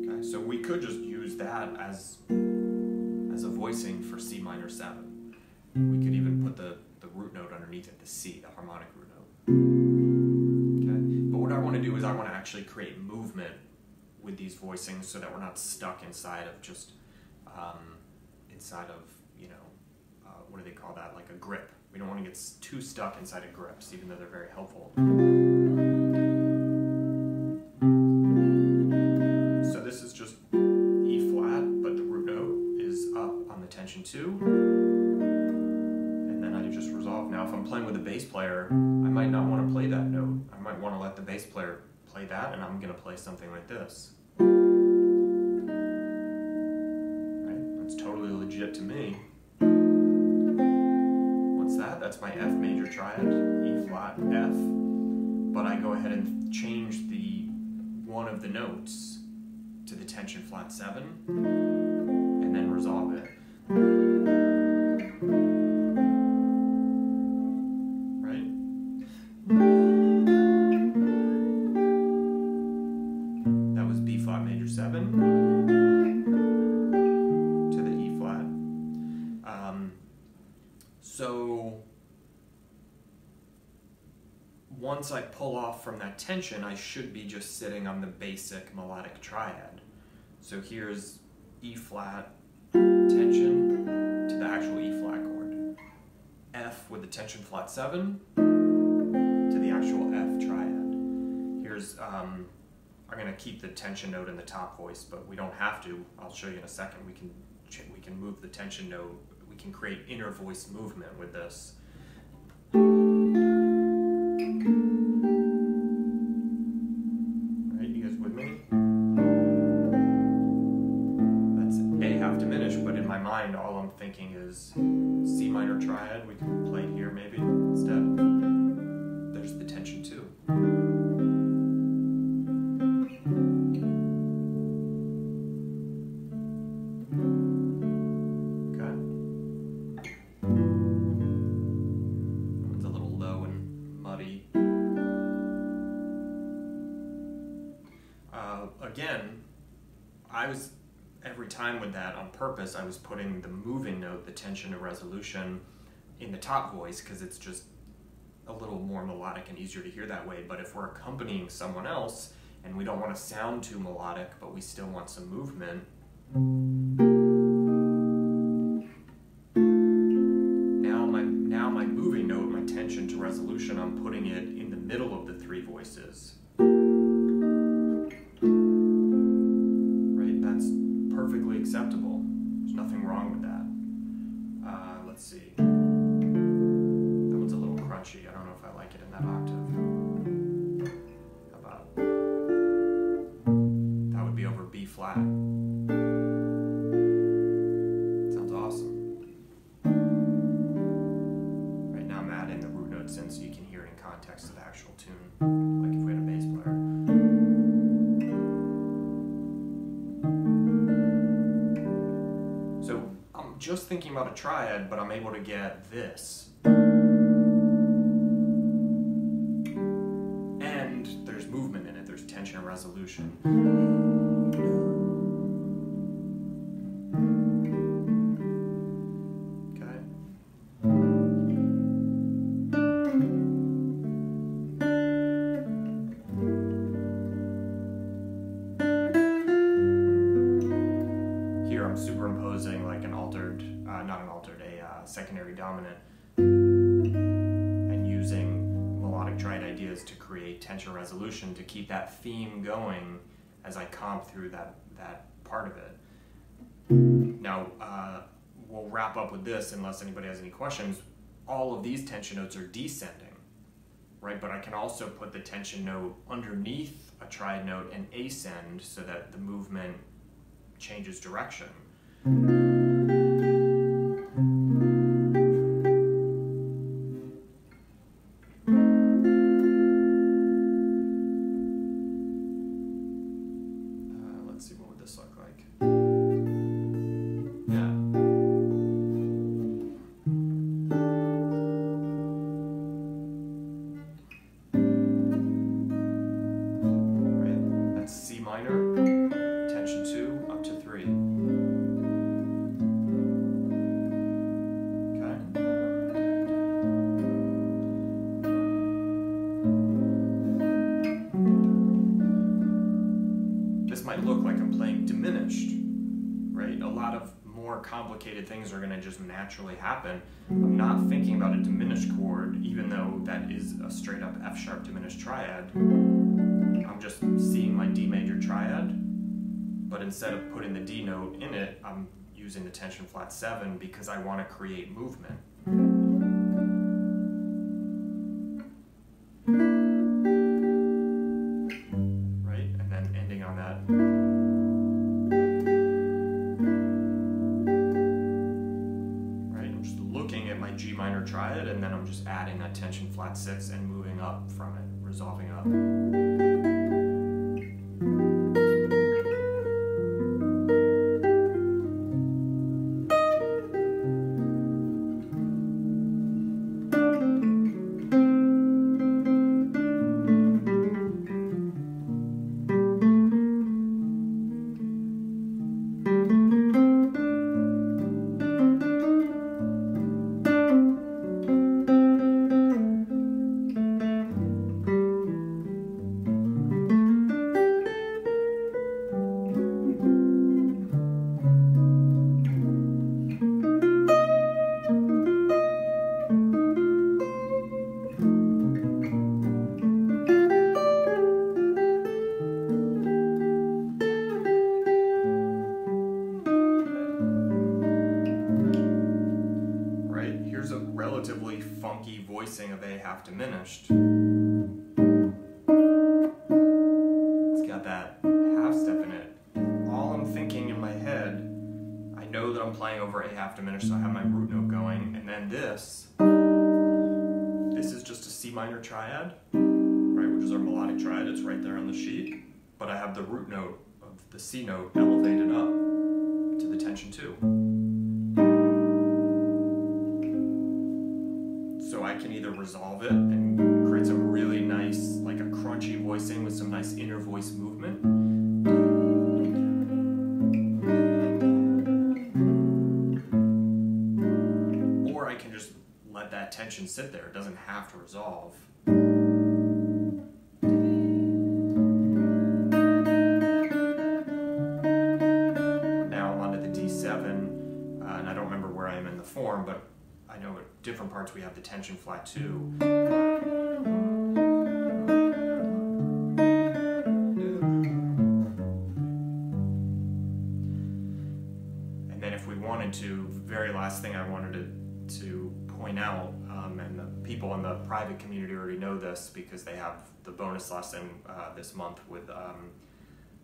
Okay, so we could just use that as a voicing for C minor 7. We could even put the root note underneath it, the C, the harmonic root note. Okay? But what I want to do is I want to actually create movement with these voicings so that we're not stuck inside of just, what do they call that? Like a grip. We don't want to get too stuck inside of grips, even though they're very helpful. So this is just E flat, but the root note is up on the tension 2. Just resolve. Now if I'm playing with a bass player, I might not want to play that note. I might want to let the bass player play that, and I'm going to play something like this. Right? That's totally legit to me. What's that? That's my F major triad, E flat, F. But I go ahead and change the one of the notes to the tension flat 7, and then resolve it. That was B flat major 7 to the E flat. So once I pull off from that tension, I should be just sitting on the basic melodic triad. So here's E flat, tension to the actual E flat chord. F with the tension flat 7 to the actual F triad. Here's, I'm going to keep the tension note in the top voice, but we don't have to. I'll show you in a second. We can move the tension note. We can create inner voice movement with this. Right, you guys with me? That's A half diminished, but in my mind, all I'm thinking is C minor triad. We can play it here maybe instead. There's the tension 2. Okay. It's a little low and muddy. Again, every time with that on purpose, I was putting the moving note, the tension to resolution, in the top voice because it's just a little more melodic and easier to hear that way. But if we're accompanying someone else and we don't want to sound too melodic, but we still want some movement, now my moving note, my tension to resolution, I'm putting it in the middle of the 3 voices. Right? That's perfectly acceptable. There's nothing wrong with that. Let's see. That one's a little crunchy. I don't know if I like it in that octave. How about... just thinking about a triad, but I'm able to get this. And there's movement in it, there's tension and resolution. Superimposing like an altered, not an altered, a secondary dominant, and using melodic triad ideas to create tension resolution to keep that theme going as I comp through that part of it. Now, we'll wrap up with this unless anybody has any questions. All of these tension notes are descending, right? But I can also put the tension note underneath a triad note and ascend so that the movement changes direction. Let's see, what would this look like? Yeah. Right, that's C minor, tension 2, up to 3. Might look like I'm playing diminished, right? A lot of more complicated things are going to just naturally happen. I'm not thinking about a diminished chord, even though that is a straight up F sharp diminished triad. I'm just seeing my D major triad, but instead of putting the D note in it, I'm using the tension flat 7 because I want to create movement. G minor triad, and then I'm just adding that tension flat 6 and moving up from it, resolving up. Relatively funky voicing of A half diminished. It's got that half step in it. All I'm thinking in my head, I know that I'm playing over A half diminished, so I have my root note going, and then this is just a C minor triad, right, which is our melodic triad. It's right there on the sheet, but I have the root note of the C note elevated up to the tension 2. So I can either resolve it and create some really nice, like a crunchy voicing with some nice inner voice movement. Or I can just let that tension sit there. It doesn't have to resolve. Now I'm onto the D7, and I don't remember where I am in the form, but I know at different parts we have the tension flat 2. And then if we wanted to, very last thing I wanted to point out, and the people in the private community already know this because they have the bonus lesson this month with a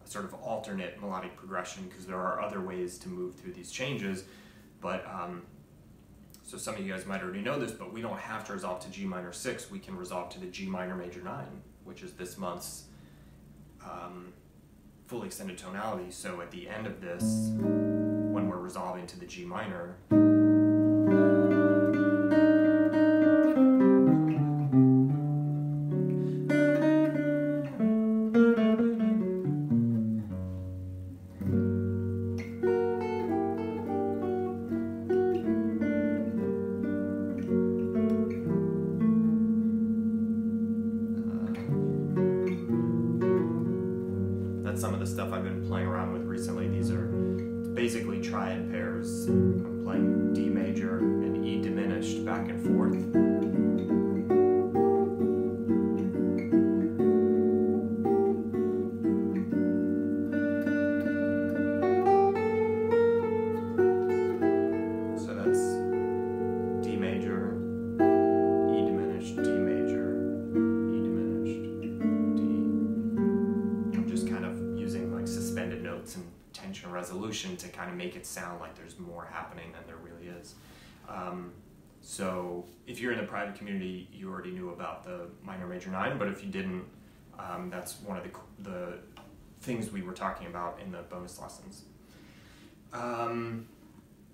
sort of alternate melodic progression, because there are other ways to move through these changes, but so some of you guys might already know this, but we don't have to resolve to G minor 6. We can resolve to the G minor major 9, which is this month's fully extended tonality. So at the end of this, when we're resolving into the G minor. Some of the stuff I've been playing around with recently. These are basically triad pairs. I'm playing D major and E diminished back and forth. So that's D major, E diminished, D major, E diminished, D. I'm just kind of using like suspended notes and tension resolution to kind of make it sound like there's more happening than there really is. So if you're in the private community, you already knew about the minor major 9, but if you didn't, that's one of the things we were talking about in the bonus lessons.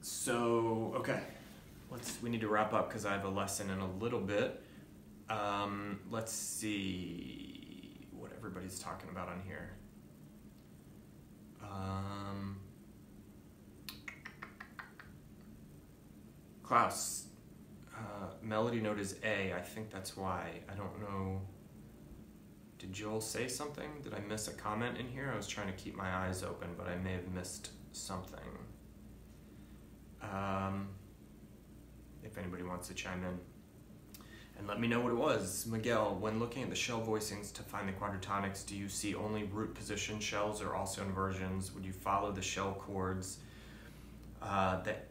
So okay, we need to wrap up because I have a lesson in a little bit. Let's see what everybody's talking about on here. Klaus, melody note is A. I think that's why. I don't know. Did Joel say something? Did I miss a comment in here? I was trying to keep my eyes open, but I may have missed something. If anybody wants to chime in and let me know what it was. Miguel, when looking at the shell voicings to find the quadratonics, do you see only root position shells or also inversions? Would you follow the shell chords that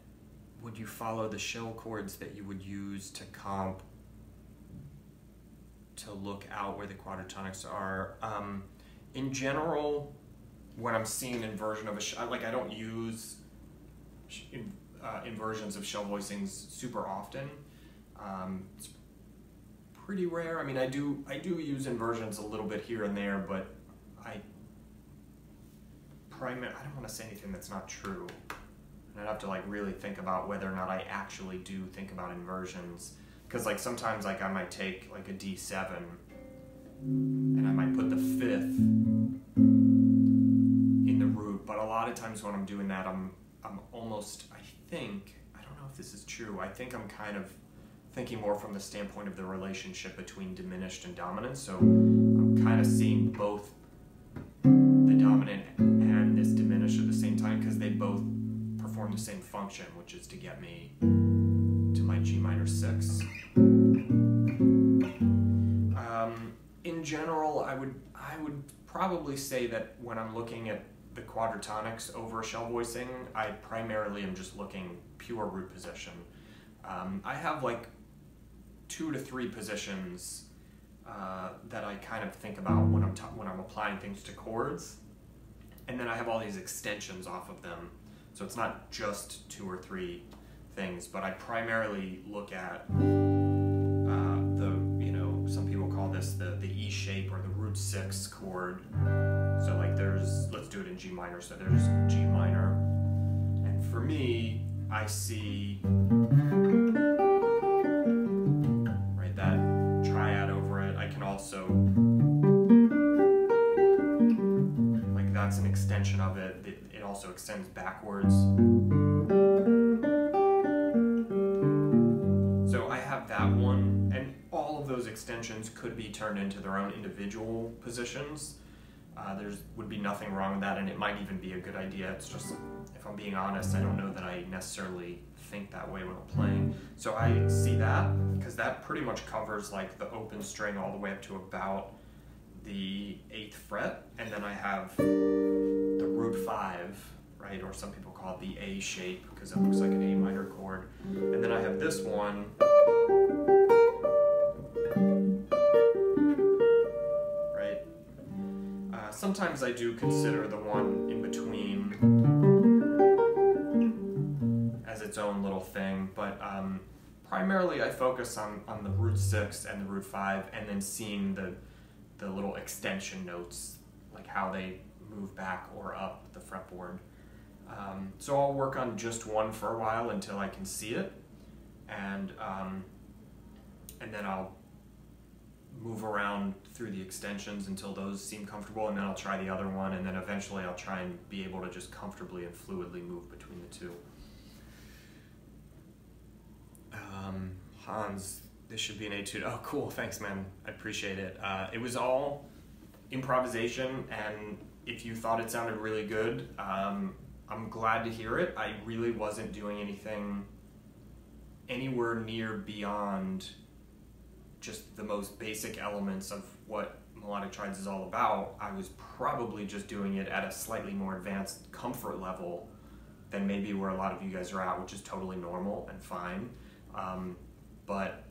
you would use to comp to look out where the quadratonics are? In general, when I'm seeing inversion of a shell, like I don't use inversions of shell voicings super often. It's pretty rare. I mean, I do use inversions a little bit here and there, but I don't want to say anything that's not true. And I'd have to like really think about whether or not I actually do think about inversions, because like sometimes like I might take like a D7 and I might put the 5th in the root, but a lot of times when I'm doing that, I'm almost, I don't know if this is true, I think I'm kind of thinking more from the standpoint of the relationship between diminished and dominant. So I'm kind of seeing both the dominant and this diminished at the same time, because they both perform the same function, which is to get me to my G minor 6. In general, I would probably say that when I'm looking at the quadratonics over a shell voicing, I primarily am just looking pure root position. I have like 2 to 3 positions that I kind of think about when I'm applying things to chords, and then I have all these extensions off of them. So it's not just 2 or 3 things, but I primarily look at some people call this the E shape or the root 6 chord. So like let's do it in G minor. So there's G minor, and for me, I see right that triad over it. I can also, like, that's an extension of it. It also extends backwards. So I have that one, and all of those extensions could be turned into their own individual positions. There would be nothing wrong with that, and it might even be a good idea. It's just, if I'm being honest, I don't know that I necessarily think that way when I'm playing. So I see that, because that pretty much covers like the open string all the way up to about the 8th fret, and then I have the root 5, right, or some people call it the A shape because it looks like an A minor chord, and then I have this one, right. Sometimes I do consider the one in between as its own little thing, but primarily I focus on the root 6 and the root 5, and then seeing the little extension notes, like how they move back or up the fretboard. So I'll work on just one for a while until I can see it, and then I'll move around through the extensions until those seem comfortable, and then I'll try the other one, and then eventually I'll try and be able to just comfortably and fluidly move between the two. Hans, this should be an etude. Oh, cool, thanks, man. I appreciate it. It was all improvisation, and if you thought it sounded really good, I'm glad to hear it. I really wasn't doing anything anywhere near beyond just the most basic elements of what melodic triads is all about. I was probably just doing it at a slightly more advanced comfort level than maybe where a lot of you guys are at, which is totally normal and fine. But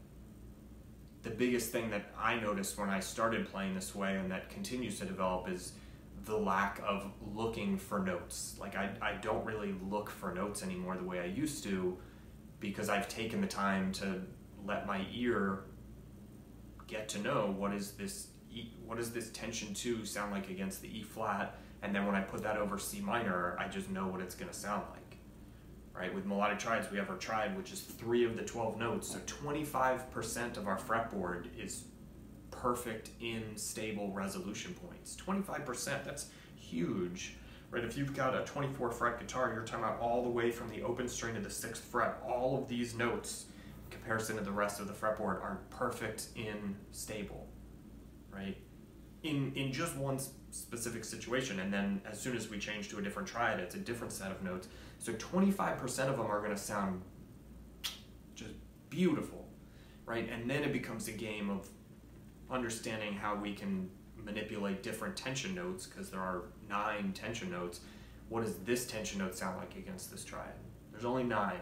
the biggest thing that I noticed when I started playing this way, and that continues to develop, is the lack of looking for notes. Like I don't really look for notes anymore the way I used to, because I've taken the time to let my ear get to know what does this tension 2 sound like against the E flat, and then when I put that over C minor, I just know what it's going to sound like. Right? With melodic triads, we have our triad, which is 3 of the 12 notes, so 25% of our fretboard is perfect in stable resolution points. 25%, that's huge. Right? If you've got a 24 fret guitar, you're talking about all the way from the open string to the 6th fret, all of these notes, in comparison to the rest of the fretboard, are perfect in stable, right? In just one specific situation, and then as soon as we change to a different triad, it's a different set of notes. So 25% of them are going to sound just beautiful, right? And then it becomes a game of understanding how we can manipulate different tension notes, because there are 9 tension notes. What does this tension note sound like against this triad? There's only 9.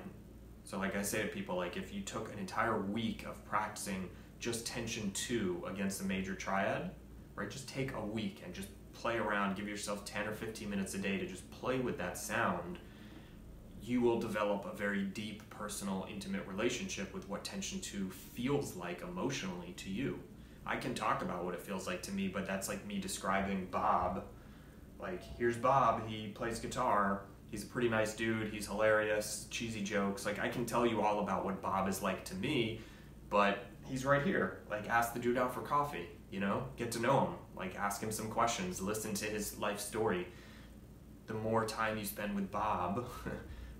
So like I say to people, like if you took an entire week of practicing just tension 2 against a major triad, right? Just take a week and just play around, give yourself 10 or 15 minutes a day to just play with that sound. You will develop a very deep, personal, intimate relationship with what tension 2 feels like emotionally to you. I can talk about what it feels like to me, but that's like me describing Bob. Like, here's Bob, he plays guitar, he's a pretty nice dude, he's hilarious, cheesy jokes. Like, I can tell you all about what Bob is like to me, but he's right here. Like, ask the dude out for coffee, you know? Get to know him. Like, ask him some questions, listen to his life story. The more time you spend with Bob,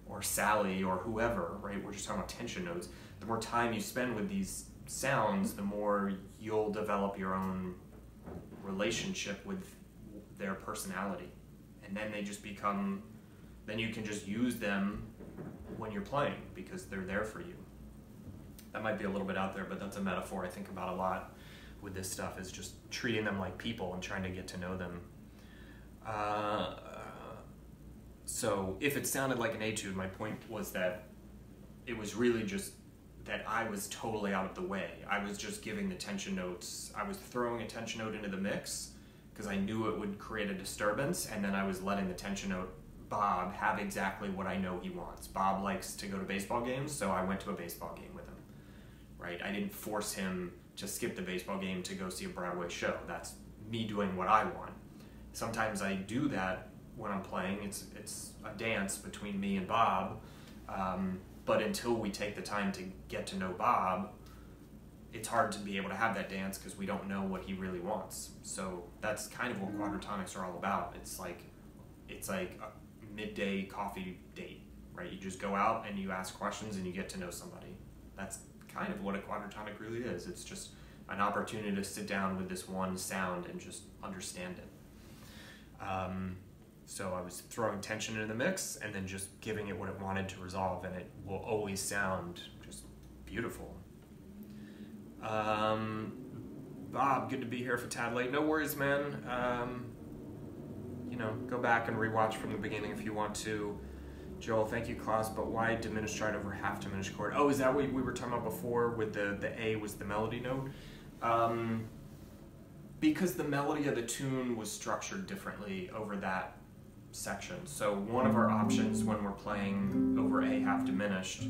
or Sally, or whoever, right? We're just talking about tension notes. The more time you spend with these sounds, the more you'll develop your own relationship with their personality. And then they just become, then you can just use them when you're playing, because they're there for you. That might be a little bit out there, but that's a metaphor I think about a lot with this stuff, is just treating them like people and trying to get to know them. So if it sounded like an etude, my point was that it was really just that I was totally out of the way. I was just giving the tension notes. I was throwing a tension note into the mix because I knew it would create a disturbance, and then I was letting the tension note, Bob, have exactly what I know he wants. Bob likes to go to baseball games, so I went to a baseball game with him, right? I didn't force him to skip the baseball game to go see a Broadway show. That's me doing what I want. Sometimes I do that when I'm playing. It's a dance between me and Bob, but until we take the time to get to know Bob, it's hard to be able to have that dance because we don't know what he really wants. So that's kind of what quadratonics are all about. It's like a midday coffee date, right? You just go out and you ask questions and you get to know somebody. That's kind of what a quadratonic really is. It's just an opportunity to sit down with this one sound and just understand it. So I was throwing tension into the mix and then just giving it what it wanted to resolve, and it will always sound just beautiful. Bob, good to be here for tad late. No worries, man. You know, go back and rewatch from the beginning if you want to. Joel, thank you, Klaus, but why diminished triad over half diminished chord? Oh, is that what we were talking about before with the A was the melody note? Because the melody of the tune was structured differently over that section. So one of our options when we're playing over A half diminished,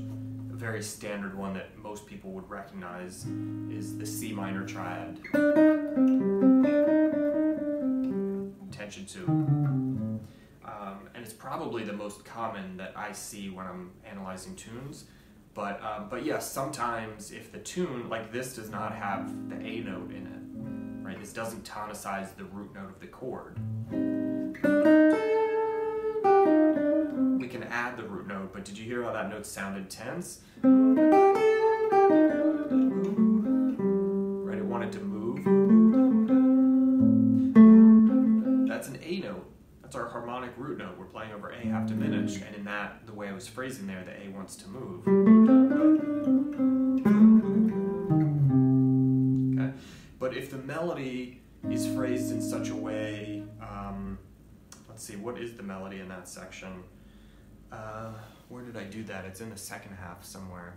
a very standard one that most people would recognize, is the C minor triad. Tension 2. and it's probably the most common that I see when I'm analyzing tunes. But yes, sometimes if the tune, like this, does not have the A note in it, right? This doesn't tonicize the root note of the chord. We can add the root note, but did you hear how that note sounded tense? Right, it wanted to move. That's an A note. That's our harmonic root note. We're playing over A half diminished, and in that, the way I was phrasing there, the A wants to move. Okay, but if the melody is phrased in such a way, let's see, what is the melody in that section? Where did I do that? It's in the second half somewhere.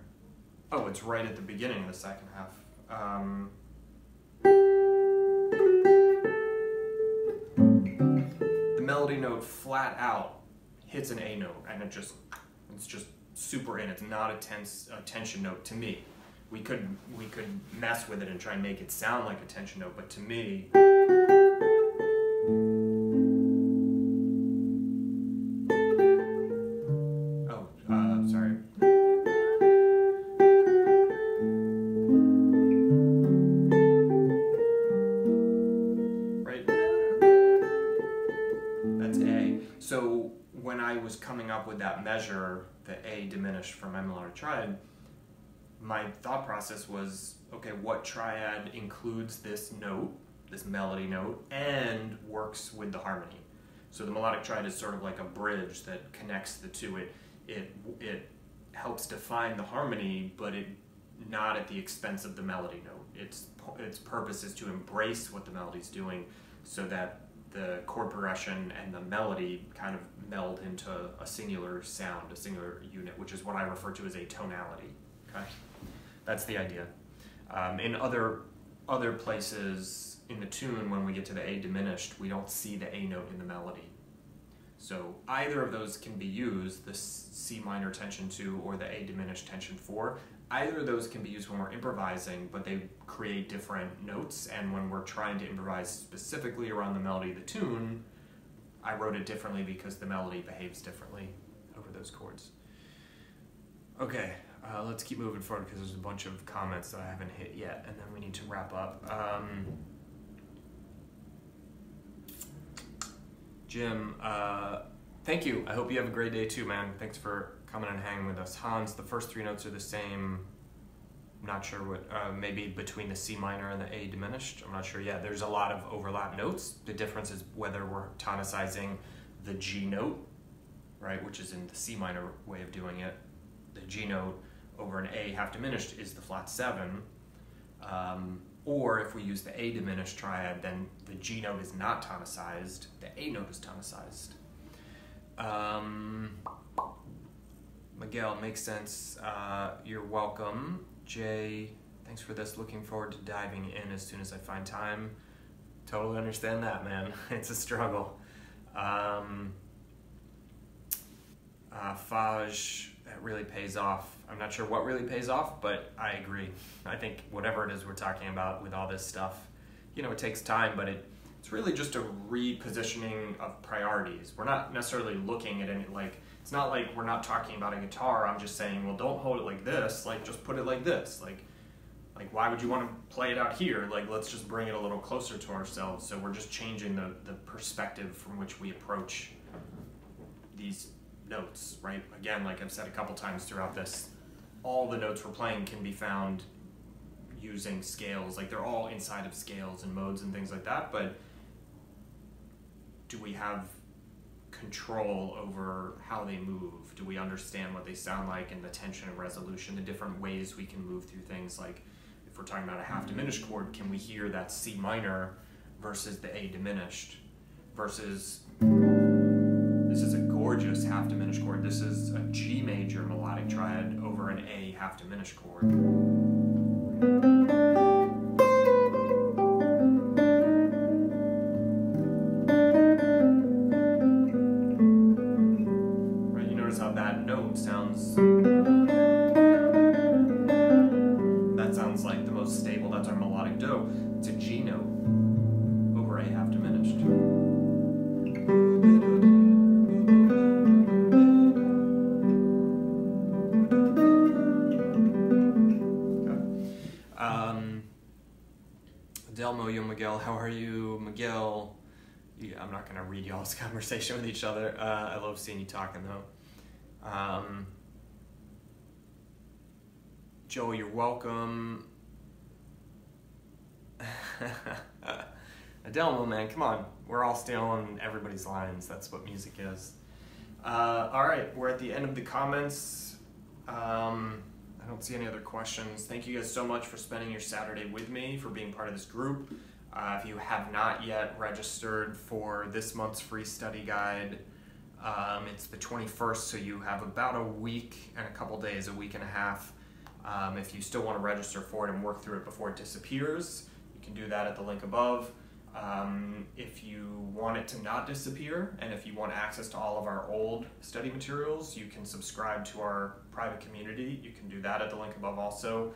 Oh, it's right at the beginning of the second half. The melody note flat out hits an A note, and it's just super in. It's not a tension note to me. We could mess with it and try and make it sound like a tension note, but to me, sorry. Right? That's A. So when I was coming up with that measure, the A diminished from my melodic triad, my thought process was, okay, what triad includes this note, this melody note, and works with the harmony? So the melodic triad is sort of like a bridge that connects the two. It helps define the harmony, but not at the expense of the melody note. Its purpose is to embrace what the melody's doing so that the chord progression and the melody kind of meld into a singular sound, a singular unit, which is what I refer to as a tonality. Okay, that's the idea. In other places in the tune, when we get to the A diminished, we don't see the A note in the melody. So either of those can be used, the C minor tension 2 or the A diminished tension 4. Either of those can be used when we're improvising, but they create different notes, and when we're trying to improvise specifically around the melody of the tune, I wrote it differently because the melody behaves differently over those chords. Okay, let's keep moving forward because there's a bunch of comments that I haven't hit yet, and then we need to wrap up. Jim, thank you. I hope you have a great day too, man. Thanks for coming and hanging with us. Hans, the first three notes are the same. I'm not sure what, maybe between the C minor and the A diminished. I'm not sure yet. There's a lot of overlap notes. The difference is whether we're tonicizing the G note, right, which is in the C minor way of doing it. The G note over an A half diminished is the flat 7. Or if we use the A diminished triad, then the G note is not tonicized, the A note is tonicized. Miguel, makes sense. You're welcome. Jay, thanks for this. Looking forward to diving in as soon as I find time. Totally understand that, man. It's a struggle. Faj, that really pays off. I'm not sure what really pays off, but I agree. I think whatever it is we're talking about with all this stuff, you know, it takes time, but it's really just a repositioning of priorities. We're not necessarily looking at any, like, it's not like we're not talking about a guitar. I'm just saying, well, don't hold it like this, like just put it like this. Like why would you want to play it out here? Like, let's just bring it a little closer to ourselves. So we're just changing the perspective from which we approach these notes, right? Again, like I've said a couple times throughout this, all the notes we're playing can be found using scales. Like, they're all inside of scales and modes and things like that, but do we have control over how they move? Do we understand what they sound like and the tension and resolution, the different ways we can move through things? Like, if we're talking about a half diminished chord, can we hear that C minor versus the A diminished versus, this is a gorgeous half diminished chord. This is a G major melodic triad over an A half diminished chord. Right, you notice how that note sounds, that sounds like the most stable. That's our melodic do. It's a G note over A half diminished. Adelmo, yo Miguel, how are you? Miguel, yeah, I'm not gonna read y'all's conversation with each other. I love seeing you talking though. Joe, you're welcome. Adelmo, man, come on. We're all stealing everybody's lines. That's what music is. All right, we're at the end of the comments. I don't see any other questions. Thank you guys so much for spending your Saturday with me, for being part of this group. If you have not yet registered for this month's free study guide, it's the 21st, so you have about a week and a couple days, a week and a half. If you still want to register for it and work through it before it disappears, you can do that at the link above. If you want it to not disappear, and if you want access to all of our old study materials, you can subscribe to our private community. You can do that at the link above also.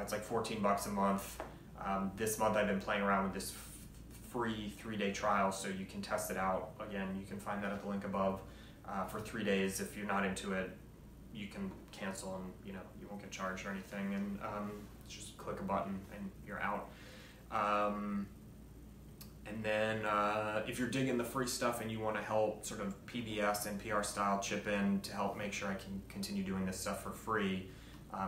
It's like 14 bucks a month. This month I've been playing around with this free 3-day trial, so you can test it out. Again, you can find that at the link above for 3 days. If you're not into it, you can cancel, and you won't get charged or anything, and just click a button and you're out. And then if you're digging the free stuff and you want to help sort of PBS and PR style chip in to help make sure I can continue doing this stuff for free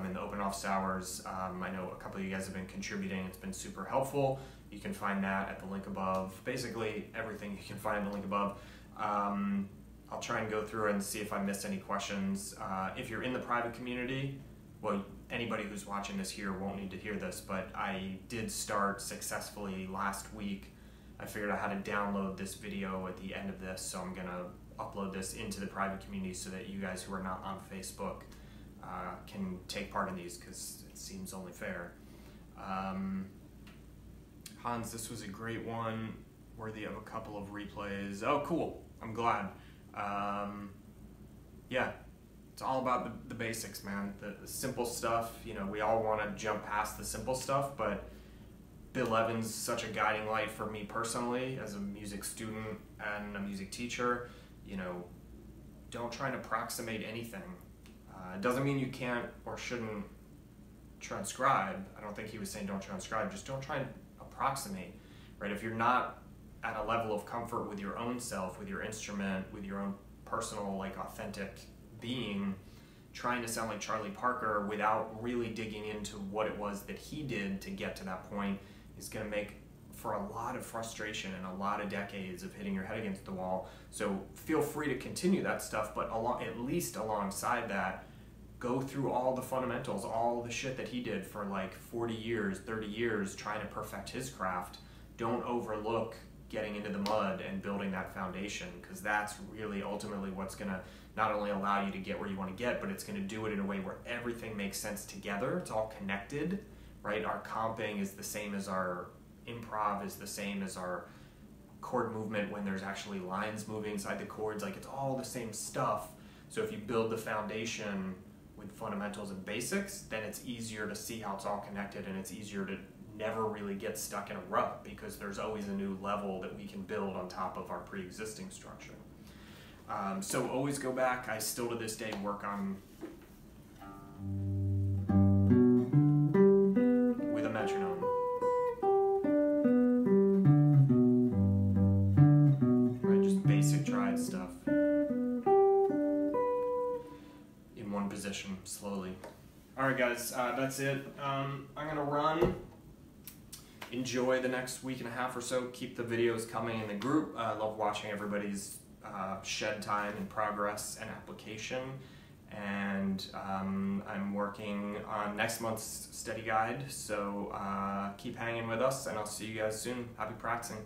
in the open office hours, I know a couple of you guys have been contributing. It's been super helpful. You can find that at the link above. Basically everything you can find at the link above. I'll try and go through and see if I missed any questions. If you're in the private community, well, anybody who's watching this here won't need to hear this, but I did start successfully last week. I figured out how to download this video at the end of this, so I'm gonna upload this into the private community so that you guys who are not on Facebook can take part in these, because it seems only fair. Hans, this was a great one, worthy of a couple of replays. Oh, cool, I'm glad. Yeah, it's all about the basics, man. The simple stuff. We all want to jump past the simple stuff, but Bill Evans is such a guiding light for me personally as a music student and a music teacher. Don't try and approximate anything. It doesn't mean you can't or shouldn't transcribe. I don't think he was saying don't transcribe, just don't try and approximate, right? If you're not at a level of comfort with your own self, with your instrument, with your own personal, authentic being, trying to sound like Charlie Parker without really digging into what it was that he did to get to that point is going to make for a lot of frustration and a lot of decades of hitting your head against the wall. So feel free to continue that stuff, but at least alongside that, go through all the fundamentals, all the shit that he did for 40 years, 30 years trying to perfect his craft. Don't overlook getting into the mud and building that foundation, because that's really ultimately what's going to not only allow you to get where you want to get, but it's going to do it in a way where everything makes sense together. It's all connected, right? Our comping is the same as our improv, is the same as our chord movement when there's actually lines moving inside the chords. It's all the same stuff. So if you build the foundation with fundamentals and basics, then it's easier to see how it's all connected, and it's easier to never really get stuck in a rut, because there's always a new level that we can build on top of our pre-existing structure. So always go back. I still to this day work on with a metronome. Right, just basic triad stuff. In one position, slowly. Alright guys, that's it. I'm gonna run. Enjoy the next week and a half or so. Keep the videos coming in the group. I love watching everybody's shed time and progress and application. And I'm working on next month's study guide. So keep hanging with us, and I'll see you guys soon. Happy practicing.